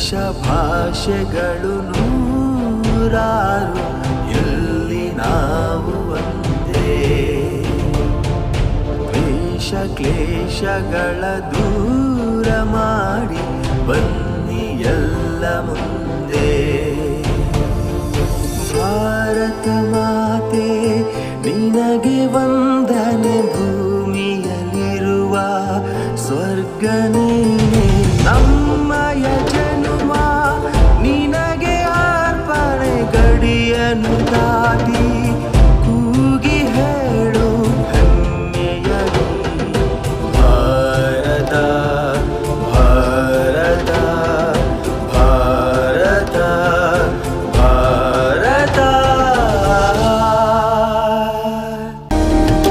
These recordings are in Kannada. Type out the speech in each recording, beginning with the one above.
ದೇಶ ಭಾಷೆಗಳು ನೂರಾರು, ಎಲ್ಲಿ ನಾವು ಒಂದೇ. ದ್ವೇಷ ಕ್ಲೇಶಗಳ ದೂರ ಮಾಡಿ ಬನ್ನಿ ಎಲ್ಲ ಮುಂದೆ. ಭಾರತ ಮಾತೆ ನಿನಗೆ ವಂದನೆ, ಭೂಮಿಯಲ್ಲಿರುವ ಸ್ವರ್ಗ ನೀನೆ. ನಮ್ಮಯ ಜನುಮ ನಿನಗೆ ಅರ್ಪಣೆ, ಗಡಿಯನ್ನು ದಾಟಿ ಕೂಗಿ ಹೇಳು ಹೆಮ್ಮೆಯಲಿ. ಭಾರತ ಭಾರತ ಭಾರತ ಭಾರತ.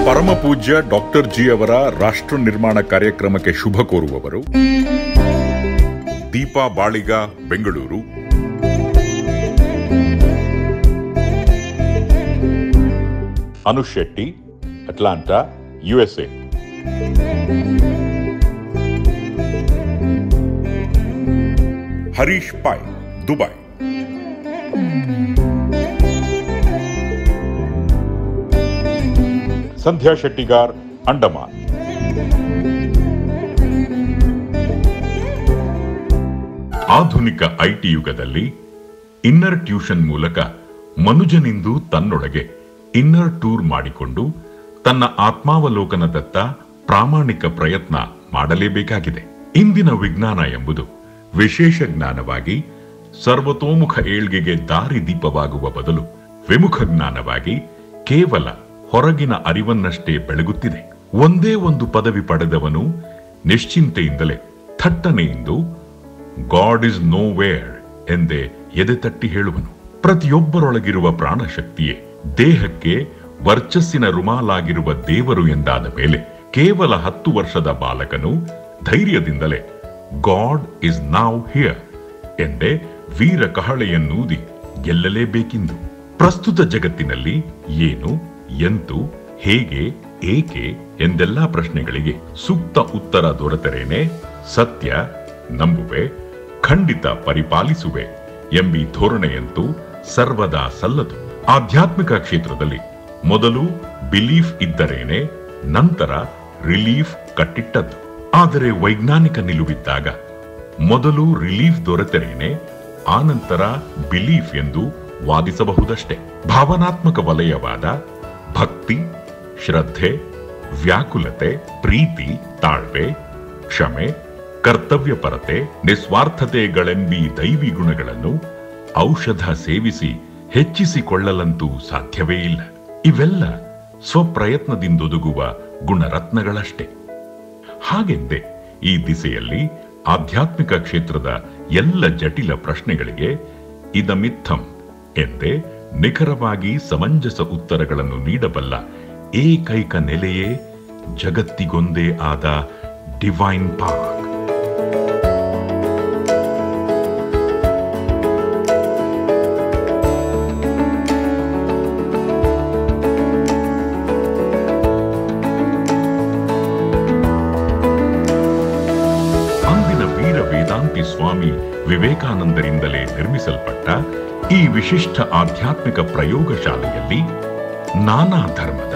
ಪರಮ ಪೂಜ್ಯ ಡಾಕ್ಟರ್ ಜಿ ಅವರ ರಾಷ್ಟ್ರ ನಿರ್ಮಾಣ ಕಾರ್ಯಕ್ರಮಕ್ಕೆ ಶುಭ ಕೋರುವವರು Deepa Baliga, Bengaluru. Anush Shetty, Atlanta, USA. Harish Pai, Dubai. Sandhya Shettigar, Andaman. ಆಧುನಿಕ ಐಟಿ ಯುಗದಲ್ಲಿ ಇನ್ನರ್ ಟ್ಯೂಷನ್ ಮೂಲಕ ಮನುಜನಿಂದು ತನ್ನೊಳಗೆ ಇನ್ನರ್ ಟೂರ್ ಮಾಡಿಕೊಂಡು ತನ್ನ ಆತ್ಮಾವಲೋಕನದತ್ತ ಪ್ರಾಮಾಣಿಕ ಪ್ರಯತ್ನ ಮಾಡಲೇಬೇಕಾಗಿದೆ. ಇಂದಿನ ವಿಜ್ಞಾನ ಎಂಬುದು ವಿಶೇಷ ಜ್ಞಾನವಾಗಿ ಸರ್ವತೋಮುಖ ಏಳ್ಗೆಗೆ ದಾರಿ ದೀಪವಾಗುವ ಬದಲು ವಿಮುಖ ಜ್ಞಾನವಾಗಿ ಕೇವಲ ಹೊರಗಿನ ಅರಿವನ್ನಷ್ಟೇ ಬೆಳಗುತ್ತಿದೆ. ಒಂದೇ ಒಂದು ಪದವಿ ಪಡೆದವನು ನಿಶ್ಚಿಂತೆಯಿಂದಲೇ ಥಟ್ಟನೆಯಿಂದ ಗಾಡ್ ಇಸ್ ನೋ ವೇರ್ ಎಂದೇ ಎದೆ ತಟ್ಟಿ ಹೇಳುವನು. ಪ್ರತಿಯೊಬ್ಬರೊಳಗಿರುವ ಪ್ರಾಣಶಕ್ತಿಯೇ ದೇಹಕ್ಕೆ ವರ್ಚಸ್ಸಿನ ರುಮಾಲಾಗಿರುವ ದೇವರು ಎಂದಾದ ಮೇಲೆ ಕೇವಲ 10 ವರ್ಷದ ಬಾಲಕನು ಧೈರ್ಯದಿಂದಲೇ ಗಾಡ್ ಇಸ್ ನೌ ಹಿಯರ್ ಎಂದೇ ವೀರ ಕಹಳೆಯನ್ನೂದಿ ಗೆಲ್ಲಲೇಬೇಕೆಂದು. ಪ್ರಸ್ತುತ ಜಗತ್ತಿನಲ್ಲಿ ಏನು, ಎಂತು, ಹೇಗೆ, ಏಕೆ ಎಂದೆಲ್ಲಾ ಪ್ರಶ್ನೆಗಳಿಗೆ ಸೂಕ್ತ ಉತ್ತರ ದೊರೆತರೇನೆ ಸತ್ಯ ನಂಬುವೆ, ಖಂಡಿತ ಪರಿಪಾಲಿಸುವೆ ಎಂಬಿ ಧೋರಣೆಯಂತೂ ಸರ್ವದಾ ಸಲ್ಲದು. ಆಧ್ಯಾತ್ಮಿಕ ಕ್ಷೇತ್ರದಲ್ಲಿ ಮೊದಲು ಬಿಲೀಫ್ ಇದ್ದರೇನೆ ನಂತರ ರಿಲೀಫ್ ಕಟ್ಟಿಟ್ಟದ್ದು. ಆದರೆ ವೈಜ್ಞಾನಿಕ ನಿಲುವಿದ್ದಾಗ ಮೊದಲು ರಿಲೀಫ್ ದೊರೆತರೇನೆ ಆನಂತರ ಬಿಲೀಫ್ ಎಂದು ವಾದಿಸಬಹುದಷ್ಟೇ. ಭಾವನಾತ್ಮಕ ವಲಯವಾದ ಭಕ್ತಿ, ಶ್ರದ್ಧೆ, ವ್ಯಾಕುಲತೆ, ಪ್ರೀತಿ, ತಾಳ್ಮೆ, ಕ್ಷಮೆ, ಕರ್ತವ್ಯಪರತೆ, ನಿಸ್ವಾರ್ಥತೆಗಳೆಂಬಿ ದೈವಿ ಗುಣಗಳನ್ನು ಔಷಧ ಸೇವಿಸಿ ಹೆಚ್ಚಿಸಿಕೊಳ್ಳಲಂತೂ ಸಾಧ್ಯವೇ ಇಲ್ಲ. ಇವೆಲ್ಲ ಸ್ವಪ್ರಯತ್ನದಿಂದೊದಗುವ ಗುಣರತ್ನಗಳಷ್ಟೇ. ಹಾಗೆಂದೇ ಈ ದಿಸೆಯಲ್ಲಿ ಆಧ್ಯಾತ್ಮಿಕ ಕ್ಷೇತ್ರದ ಎಲ್ಲ ಜಟಿಲ ಪ್ರಶ್ನೆಗಳಿಗೆ ಇದಮಿತ್ತಂ ಎಂದೇ ನಿಖರವಾಗಿ ಸಮಂಜಸ ಉತ್ತರಗಳನ್ನು ನೀಡಬಲ್ಲ ಏಕೈಕ ನೆಲೆಯೇ ಜಗತ್ತಿಗೊಂದೇ ಆದ ಡಿವೈನ್ ಪಾರ್ಕ್. ಅಂದಿನ ವೀರ ವೇದಾಂತಿ ಸ್ವಾಮಿ ವಿವೇಕಾನಂದರಿಂದಲೇ ನಿರ್ಮಿಸಲ್ಪಟ್ಟ ಈ ವಿಶಿಷ್ಟ ಆಧ್ಯಾತ್ಮಿಕ ಪ್ರಯೋಗಶಾಲೆಯಲ್ಲಿ ನಾನಾ ಧರ್ಮದ,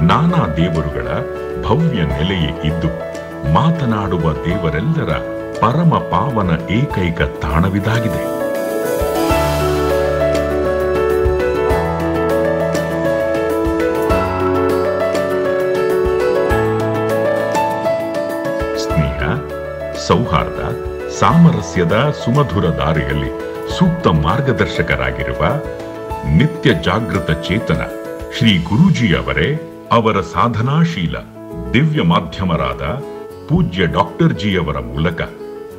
ನಾನಾ ದೇವರುಗಳ ಭವ್ಯ ನೆಲೆಯೇ ಇದ್ದು ಮಾತನಾಡುವ ದೇವರೆಲ್ಲರ ಪರಮ ಪಾವನ ಏಕೈಕ ತಾಣವಿದಾಗಿದೆ. ಸ್ನೇಹ, ಸೌಹಾರ್ದ, ಸಾಮರಸ್ಯದ ಸುಮಧುರ ದಾರಿಯಲ್ಲಿ ಸೂಕ್ತ ಮಾರ್ಗದರ್ಶಕರಾಗಿರುವ ನಿತ್ಯ ಜಾಗೃತ ಚೇತನ ಶ್ರೀ ಗುರೂಜಿಯವರೇ ಅವರ ಸಾಧನಾಶೀಲ ದಿವ್ಯ ಮಾಧ್ಯಮರಾದ ಪೂಜ್ಯ ಡಾಕ್ಟರ್ ಜಿಯವರ ಮೂಲಕ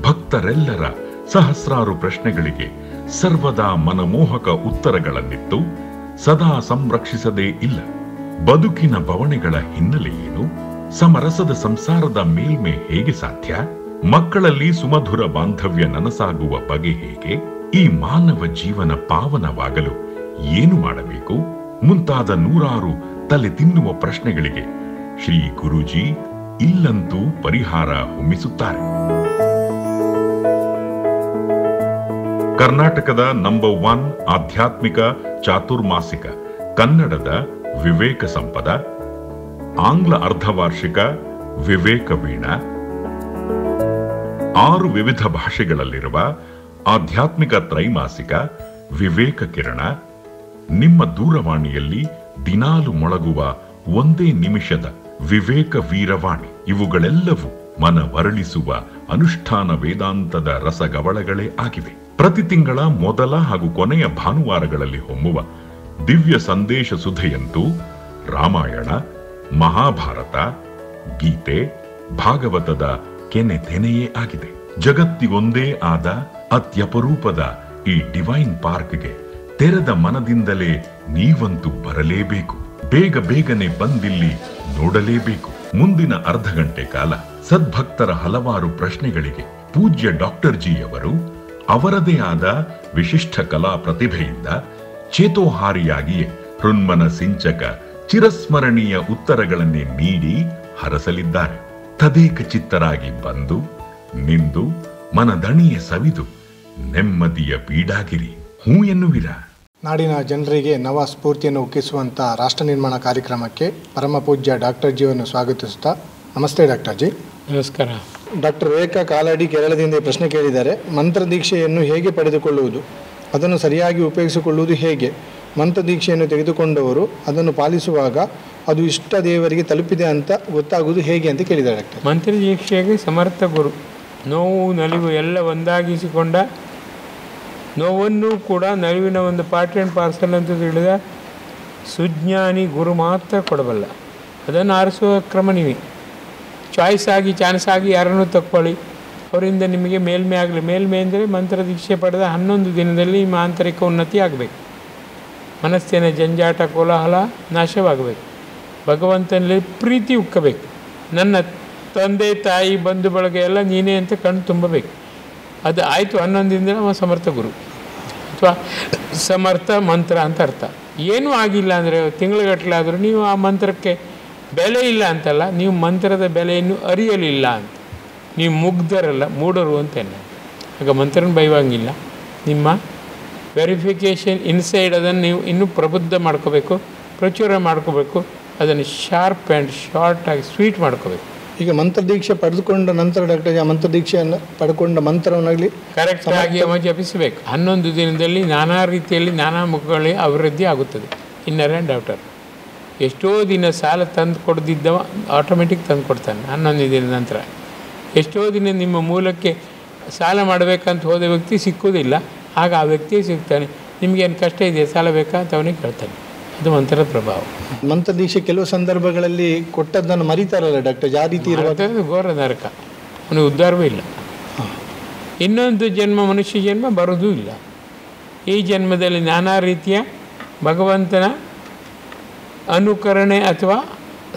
ಭಕ್ತರೆಲ್ಲರ ಸಹಸ್ರಾರು ಪ್ರಶ್ನೆಗಳಿಗೆ ಸರ್ವದಾ ಮನಮೋಹಕ ಉತ್ತರಗಳನ್ನಿತ್ತು ಸದಾ ಸಂರಕ್ಷಿಸದೇ ಇಲ್ಲ. ಬದುಕಿನ ಬವಣೆಗಳ ಹಿನ್ನೆಲೆ ಏನು? ಸಮರಸದ ಸಂಸಾರದ ಮೇಲ್ಮೆ ಹೇಗೆ ಸಾಧ್ಯ? ಮಕ್ಕಳಲ್ಲಿ ಸುಮಧುರ ಬಾಂಧವ್ಯ ನನಸಾಗುವ ಬಗೆ ಹೇಗೆ? ಈ ಮಾನವ ಜೀವನ ಪಾವನವಾಗಲು ಏನು ಮಾಡಬೇಕು? ಮುಂತಾದ ನೂರಾರು ತಲೆ ತಿನ್ನುವ ಪ್ರಶ್ನೆಗಳಿಗೆ ಶ್ರೀ ಗುರೂಜಿ ಇಲ್ಲಂತೂ ಪರಿಹಾರ ಹೊಮ್ಮಿಸುತ್ತಾರೆ. ಕರ್ನಾಟಕದ ನಂಬರ್ 1 ಆಧ್ಯಾತ್ಮಿಕ ಚಾತುರ್ಮಾಸಿಕ ಕನ್ನಡದ ವಿವೇಕ ಸಂಪದ, ಆಂಗ್ಲ ಅರ್ಧವಾರ್ಷಿಕ ವಿವೇಕ ವೀಣಾ, 6 ವಿವಿಧ ಭಾಷೆಗಳಲ್ಲಿರುವ ಆಧ್ಯಾತ್ಮಿಕ ತ್ರೈಮಾಸಿಕ ವಿವೇಕ ಕಿರಣ, ನಿಮ್ಮ ದೂರವಾಣಿಯಲ್ಲಿ ದಿನಾಲು ಮೊಳಗುವ ಒಂದೇ ನಿಮಿಷದ ವಿವೇಕ ವೀರವಾಣಿ, ಇವುಗಳೆಲ್ಲವೂ ಮನವರಳಿಸುವ ಅನುಷ್ಠಾನ ವೇದಾಂತದ ರಸಗವಳಗಳೇ ಆಗಿವೆ. ಪ್ರತಿ ತಿಂಗಳ ಮೊದಲ ಹಾಗೂ ಕೊನೆಯ ಭಾನುವಾರಗಳಲ್ಲಿ ಹೊಮ್ಮುವ ದಿವ್ಯ ಸಂದೇಶ ಸುಧೆಯಂತೂ ರಾಮಾಯಣ, ಮಹಾಭಾರತ, ಗೀತೆ, ಭಾಗವತದ ಕೆನೆ ತೆನೆಯೇ ಆಗಿದೆ. ಜಗತ್ತಿಗೊಂದೇ ಆದ ಅತ್ಯಪರೂಪದ ಈ ಡಿವೈನ್ ಪಾರ್ಕ್ಗೆ ತೆರೆದ ಮನದಿಂದಲೇ ನೀವಂತೂ ಬರಲೇಬೇಕು. ಬೇಗ ಬೇಗನೆ ಬಂದಿಲ್ಲಿ ನೋಡಲೇಬೇಕು. ಮುಂದಿನ ಅರ್ಧ ಗಂಟೆ ಕಾಲ ಸದ್ಭಕ್ತರ ಹಲವಾರು ಪ್ರಶ್ನೆಗಳಿಗೆ ಪೂಜ್ಯ ಡಾಕ್ಟರ್ ಜಿಯವರು ಅವರದೇ ಆದ ವಿಶಿಷ್ಟ ಕಲಾ ಪ್ರತಿಭೆಯಿಂದ ಚೇತೋಹಾರಿಯಾಗಿಯೇ ಹೃನ್ಮನ ಸಿಂಚಕ ಚಿರಸ್ಮರಣೀಯ ಉತ್ತರಗಳನ್ನೇ ನೀಡಿ ಹರಸಲಿದ್ದಾರೆ. ತದೇಕ ಚಿತ್ತರಾಗಿ ಬಂದು ನಿಂದು ಮನದಣಿಯ ಸವಿದು ನೆಮ್ಮದಿಯ ಬೀಡಾಗಿರಿ. ಹೂ ಎನ್ನುವಿರ. ನಾಡಿನ ಜನರಿಗೆ ನವ ಸ್ಫೂರ್ತಿಯನ್ನು ಉಕ್ಕಿಸುವಂಥ ರಾಷ್ಟ್ರ ನಿರ್ಮಾಣ ಕಾರ್ಯಕ್ರಮಕ್ಕೆ ಪರಮ ಪೂಜ್ಯ ಡಾಕ್ಟರ್ ಜಿಯನ್ನು ಸ್ವಾಗತಿಸುತ್ತಾ, ನಮಸ್ತೆ ಡಾಕ್ಟರ್ ಜಿ. ನಮಸ್ಕಾರ. ಡಾಕ್ಟರ್ ರೇಖಾ ಕಾಲಡಿ ಕೇರಳದಿಂದ ಪ್ರಶ್ನೆ ಕೇಳಿದ್ದಾರೆ. ಮಂತ್ರದೀಕ್ಷೆಯನ್ನು ಹೇಗೆ ಪಡೆದುಕೊಳ್ಳುವುದು, ಅದನ್ನು ಸರಿಯಾಗಿ ಉಪಯೋಗಿಸಿಕೊಳ್ಳುವುದು ಹೇಗೆ? ಮಂತ್ರದೀಕ್ಷೆಯನ್ನು ತೆಗೆದುಕೊಂಡವರು ಅದನ್ನು ಪಾಲಿಸುವಾಗ ಅದು ಇಷ್ಟ ದೇವರಿಗೆ ತಲುಪಿದೆ ಅಂತ ಗೊತ್ತಾಗುವುದು ಹೇಗೆ ಅಂತ ಕೇಳಿದ್ದಾರೆ ಡಾಕ್ಟರ್. ಮಂತ್ರದೀಕ್ಷೆಗೆ ಸಮರ್ಥ ಗುರು, ನೋವು ನಲಿವು ಎಲ್ಲ ಒಂದಾಗಿಸಿಕೊಂಡ, ನೋವನ್ನು ಕೂಡ ನಲಿವಿನ ಒಂದು ಪಾರ್ಟ್ ಆ್ಯಂಡ್ ಪಾರ್ಸಲ್ ಅಂತ ತಿಳಿದ ಸುಜ್ಞಾನಿ ಗುರು ಮಾತ್ರ ಕೊಡಬಲ್ಲ. ಅದನ್ನು ಆರಿಸುವ ಕ್ರಮ ನೀವೇ. ಚಾಯ್ಸ್ ಆಗಿ ಚಾನ್ಸ್ ಆಗಿ ಯಾರನ್ನೂ ತಕ್ಕೊಳ್ಳಿ, ಅವರಿಂದ ನಿಮಗೆ ಮೇಲ್ಮೆ ಆಗಲಿ. ಮೇಲ್ಮೆ ಅಂದರೆ ಮಂತ್ರದೀಕ್ಷೆ ಪಡೆದ 11 ದಿನದಲ್ಲಿ ನಿಮ್ಮ ಆಂತರಿಕ ಉನ್ನತಿ ಆಗಬೇಕು. ಮನಸ್ಸಿನ ಜಂಜಾಟ ಕೋಲಾಹಲ ನಾಶವಾಗಬೇಕು. ಭಗವಂತನಲ್ಲಿ ಪ್ರೀತಿ ಉಕ್ಕಬೇಕು. ನನ್ನ ತಂದೆ ತಾಯಿ ಬಂಧು ಬಳಗ ಎಲ್ಲ ನೀನೇ ಅಂತ ಕಣ್ಣು ತುಂಬಬೇಕು. ಅದು ಆಯಿತು 11 ದಿನದಲ್ಲಿ ಅವ ಸಮರ್ಥ ಗುರು ಅಥವಾ ಸಮರ್ಥ ಮಂತ್ರ ಅಂತ ಅರ್ಥ. ಏನೂ ಆಗಿಲ್ಲ ಅಂದರೆ ತಿಂಗಳುಗಟ್ಟಲೆ ಆದರೂ ನೀವು ಆ ಮಂತ್ರಕ್ಕೆ ಬೆಲೆ ಇಲ್ಲ ಅಂತಲ್ಲ, ನೀವು ಮಂತ್ರದ ಬೆಲೆಯನ್ನು ಅರಿಯಲಿಲ್ಲ ಅಂತ. ನೀವು ಮುಗ್ಧರಲ್ಲ, ಮೂಢರು ಅಂತೇನೆ. ಆಗ ಮಂತ್ರನ ಬೈವಂಗಿಲ್ಲ. ನಿಮ್ಮ ವೆರಿಫಿಕೇಷನ್ ಇನ್ಸೈಡ್ ಅದನ್ನು ನೀವು ಇನ್ನೂ ಪ್ರಬುದ್ಧ ಮಾಡ್ಕೋಬೇಕು, ಪ್ರಚುರ ಮಾಡ್ಕೋಬೇಕು. ಅದನ್ನು ಶಾರ್ಪ್ ಆ್ಯಂಡ್ ಶಾರ್ಟಾಗಿ ಸ್ವೀಟ್ ಮಾಡ್ಕೋಬೇಕು. ಈಗ ಮಂತ್ರದೀಕ್ಷೆ ಪಡೆದುಕೊಂಡ ನಂತರ ಡಾಕ್ಟರ್, ಆ ಮಂತ್ರದೀಕ್ಷೆಯನ್ನು ಪಡ್ಕೊಂಡ ಮಂತ್ರವನ್ನಾಗಲಿ ಕರೆಕ್ಟಾಗಿ ಜಪಿಸಬೇಕು. 11 ದಿನದಲ್ಲಿ ನಾನಾ ರೀತಿಯಲ್ಲಿ ನಾನಾ ಮುಖಗಳಿಗೆ ಅಭಿವೃದ್ಧಿ ಆಗುತ್ತದೆ. Inner and outer. ಎಷ್ಟೋ ದಿನ ಸಾಲ ತಂದು ಕೊಡದಿದ್ದವ ಆಟೋಮೆಟಿಕ್ ತಂದು ಕೊಡ್ತಾನೆ 11 ದಿನದ ನಂತರ. ಎಷ್ಟೋ ದಿನ ನಿಮ್ಮ ಮೂಲಕ್ಕೆ ಸಾಲ ಮಾಡಬೇಕಂತ ಹೋದ ವ್ಯಕ್ತಿ ಸಿಕ್ಕುವುದಿಲ್ಲ, ಆಗ ಆ ವ್ಯಕ್ತಿಯೇ ಸಿಗ್ತಾನೆ. ನಿಮಗೇನು ಕಷ್ಟ ಇದೆ, ಸಾಲ ಬೇಕಾ ಅಂತ ಅವನಿಗೆ ಕೇಳ್ತಾನೆ. ಅದು ಮಂತ್ರದ ಪ್ರಭಾವ. ಮಂತ್ರದೀಕ್ಷೆ ಕೆಲವು ಸಂದರ್ಭಗಳಲ್ಲಿ ಕೊಟ್ಟದ್ದನ್ನು ಮರೀತಾರಲ್ಲ ಡಾಕ್ಟರ್, ಯಾವ ರೀತಿ ಇರುವಾಗ ಘೋರ ನರಕ, ಅವನಿಗೆ ಉದ್ಧಾರವೂ ಇಲ್ಲ. ಇನ್ನೊಂದು ಜನ್ಮ, ಮನುಷ್ಯ ಜನ್ಮ ಬರೋದೂ ಇಲ್ಲ. ಈ ಜನ್ಮದಲ್ಲಿ ನಾನಾ ರೀತಿಯ ಭಗವಂತನ ಅನುಕರಣೆ ಅಥವಾ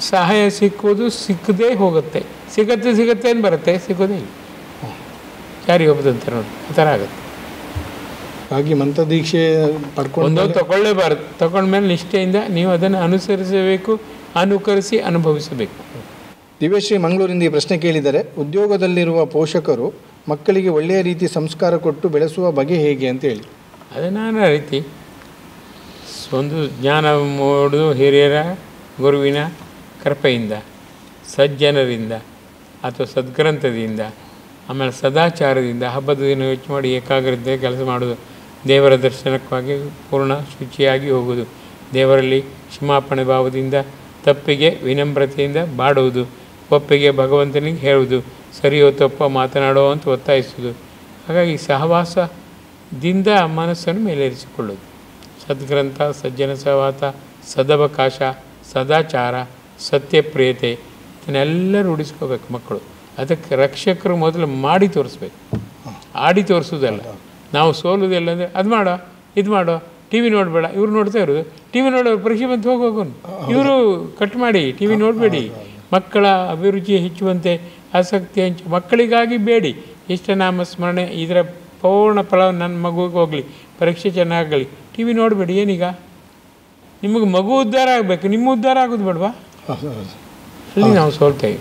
ಸಹಾಯ ಸಿಕ್ಕುವುದು ಸಿಕ್ಕದೇ ಹೋಗುತ್ತೆ. ಸಿಗತ್ತೆ ಅಂತ ಬರುತ್ತೆ, ಸಿಗೋದೇ ಇಲ್ಲ. ಯಾರಿ ಹೋಗ್ತಂತ ನೋಡಿ, ಆ ಥರ ಆಗುತ್ತೆ. ಹಾಗೆ ಮಂತ್ರದೀಕ್ಷೆ ಪಡ್ಕೊಂಡು ತಗೊಳ್ಳೇಬಾರ್ದು. ತಗೊಂಡ್ಮೇಲೆ ನಿಷ್ಠೆಯಿಂದ ನೀವು ಅದನ್ನು ಅನುಸರಿಸಬೇಕು, ಅನುಕರಿಸಿ ಅನುಭವಿಸಬೇಕು. ದಿವ್ಯಶ್ರೀ ಮಂಗಳೂರಿಂದ ಈ ಪ್ರಶ್ನೆ ಕೇಳಿದರೆ, ಉದ್ಯೋಗದಲ್ಲಿರುವ ಪೋಷಕರು ಮಕ್ಕಳಿಗೆ ಒಳ್ಳೆಯ ರೀತಿ ಸಂಸ್ಕಾರ ಕೊಟ್ಟು ಬೆಳೆಸುವ ಬಗೆ ಹೇಗೆ ಅಂತ ಹೇಳಿ. ಅದೇ ನಾನಾ ರೀತಿ ಒಂದು ಜ್ಞಾನ ಮೂಡುವುದು ಹಿರಿಯರ ಗುರುವಿನ ಕೃಪೆಯಿಂದ, ಸಜ್ಜನರಿಂದ ಅಥವಾ ಸದ್ಗ್ರಂಥದಿಂದ, ಆಮೇಲೆ ಸದಾಚಾರದಿಂದ, ಹಬ್ಬದ ದಿನ ವೆಚ್ಚ ಮಾಡಿ ಏಕಾಗ್ರತೆ ಕೆಲಸ ಮಾಡೋದು, ದೇವರ ದರ್ಶನಕ್ಕಾಗಿ ಪೂರ್ಣ ಶುಚಿಯಾಗಿ ಹೋಗುವುದು, ದೇವರಲ್ಲಿ ಕ್ಷಮಾಪಣೆ ಭಾವದಿಂದ ತಪ್ಪಿಗೆ ವಿನಮ್ರತೆಯಿಂದ ಬಾಡುವುದು, ಒಪ್ಪಿಗೆ ಭಗವಂತನಿಗೆ ಹೇಳುವುದು, ಸರಿಯೋ ತಪ್ಪೋ ಮಾತನಾಡೋ ಅಂತ ಒತ್ತಾಯಿಸುವುದು. ಹಾಗಾಗಿ ಸಹವಾಸದಿಂದ ಮನಸ್ಸನ್ನು ಮೇಲೇರಿಸಿಕೊಳ್ಳೋದು. ಸದ್ಗ್ರಂಥ, ಸಜ್ಜನ ಸಹವಾಸ, ಸದವಕಾಶ, ಸದಾಚಾರ, ಸತ್ಯಪ್ರಿಯತೆ ಇದನ್ನೆಲ್ಲ ರೂಢಿಸ್ಕೋಬೇಕು ಮಕ್ಕಳು. ಅದಕ್ಕೆ ರಕ್ಷಕರು ಮೊದಲು ಮಾಡಿ ತೋರಿಸ್ಬೇಕು, ಆಡಿ ತೋರಿಸೋದಲ್ಲ. ನಾವು ಸೋಲುವುದಿಲ್ಲ ಅಂದರೆ ಅದು ಮಾಡೋ, ಇದು ಮಾಡೋ, ಟಿ ವಿ ನೋಡಬೇಡ, ಇವ್ರು ನೋಡ್ತಾ ಇರೋದು, ಟಿ ವಿ ನೋಡೋರು ಪರೀಕ್ಷೆ ಬಂತು ಹೋಗೋನು, ಇವರು ಕಟ್ ಮಾಡಿ ಟಿ ವಿ ನೋಡಬೇಡಿ. ಮಕ್ಕಳ ಅಭಿರುಚಿ ಹೆಚ್ಚುವಂತೆ, ಆಸಕ್ತಿ ಹೆಚ್ಚು ಮಕ್ಕಳಿಗಾಗಿ ಬೇಡಿ. ಇಷ್ಟನಾಮ ಸ್ಮರಣೆ ಇದರ ಪೂರ್ಣ ಫಲ ನನ್ನ ಮಗುವಿಗೆ ಹೋಗಲಿ, ಪರೀಕ್ಷೆ ಚೆನ್ನಾಗಲಿ. ಟಿ ವಿ ನೋಡಬೇಡಿ. ಏನೀಗ ನಿಮಗೆ ಮಗು ಉದ್ಧಾರ ಆಗಬೇಕು, ನಿಮ್ಮ ಉದ್ಧಾರ ಆಗೋದು ಬೇಡವಾ? ಅಲ್ಲಿ ನಾವು ಸೋಲ್ತೇವೆ.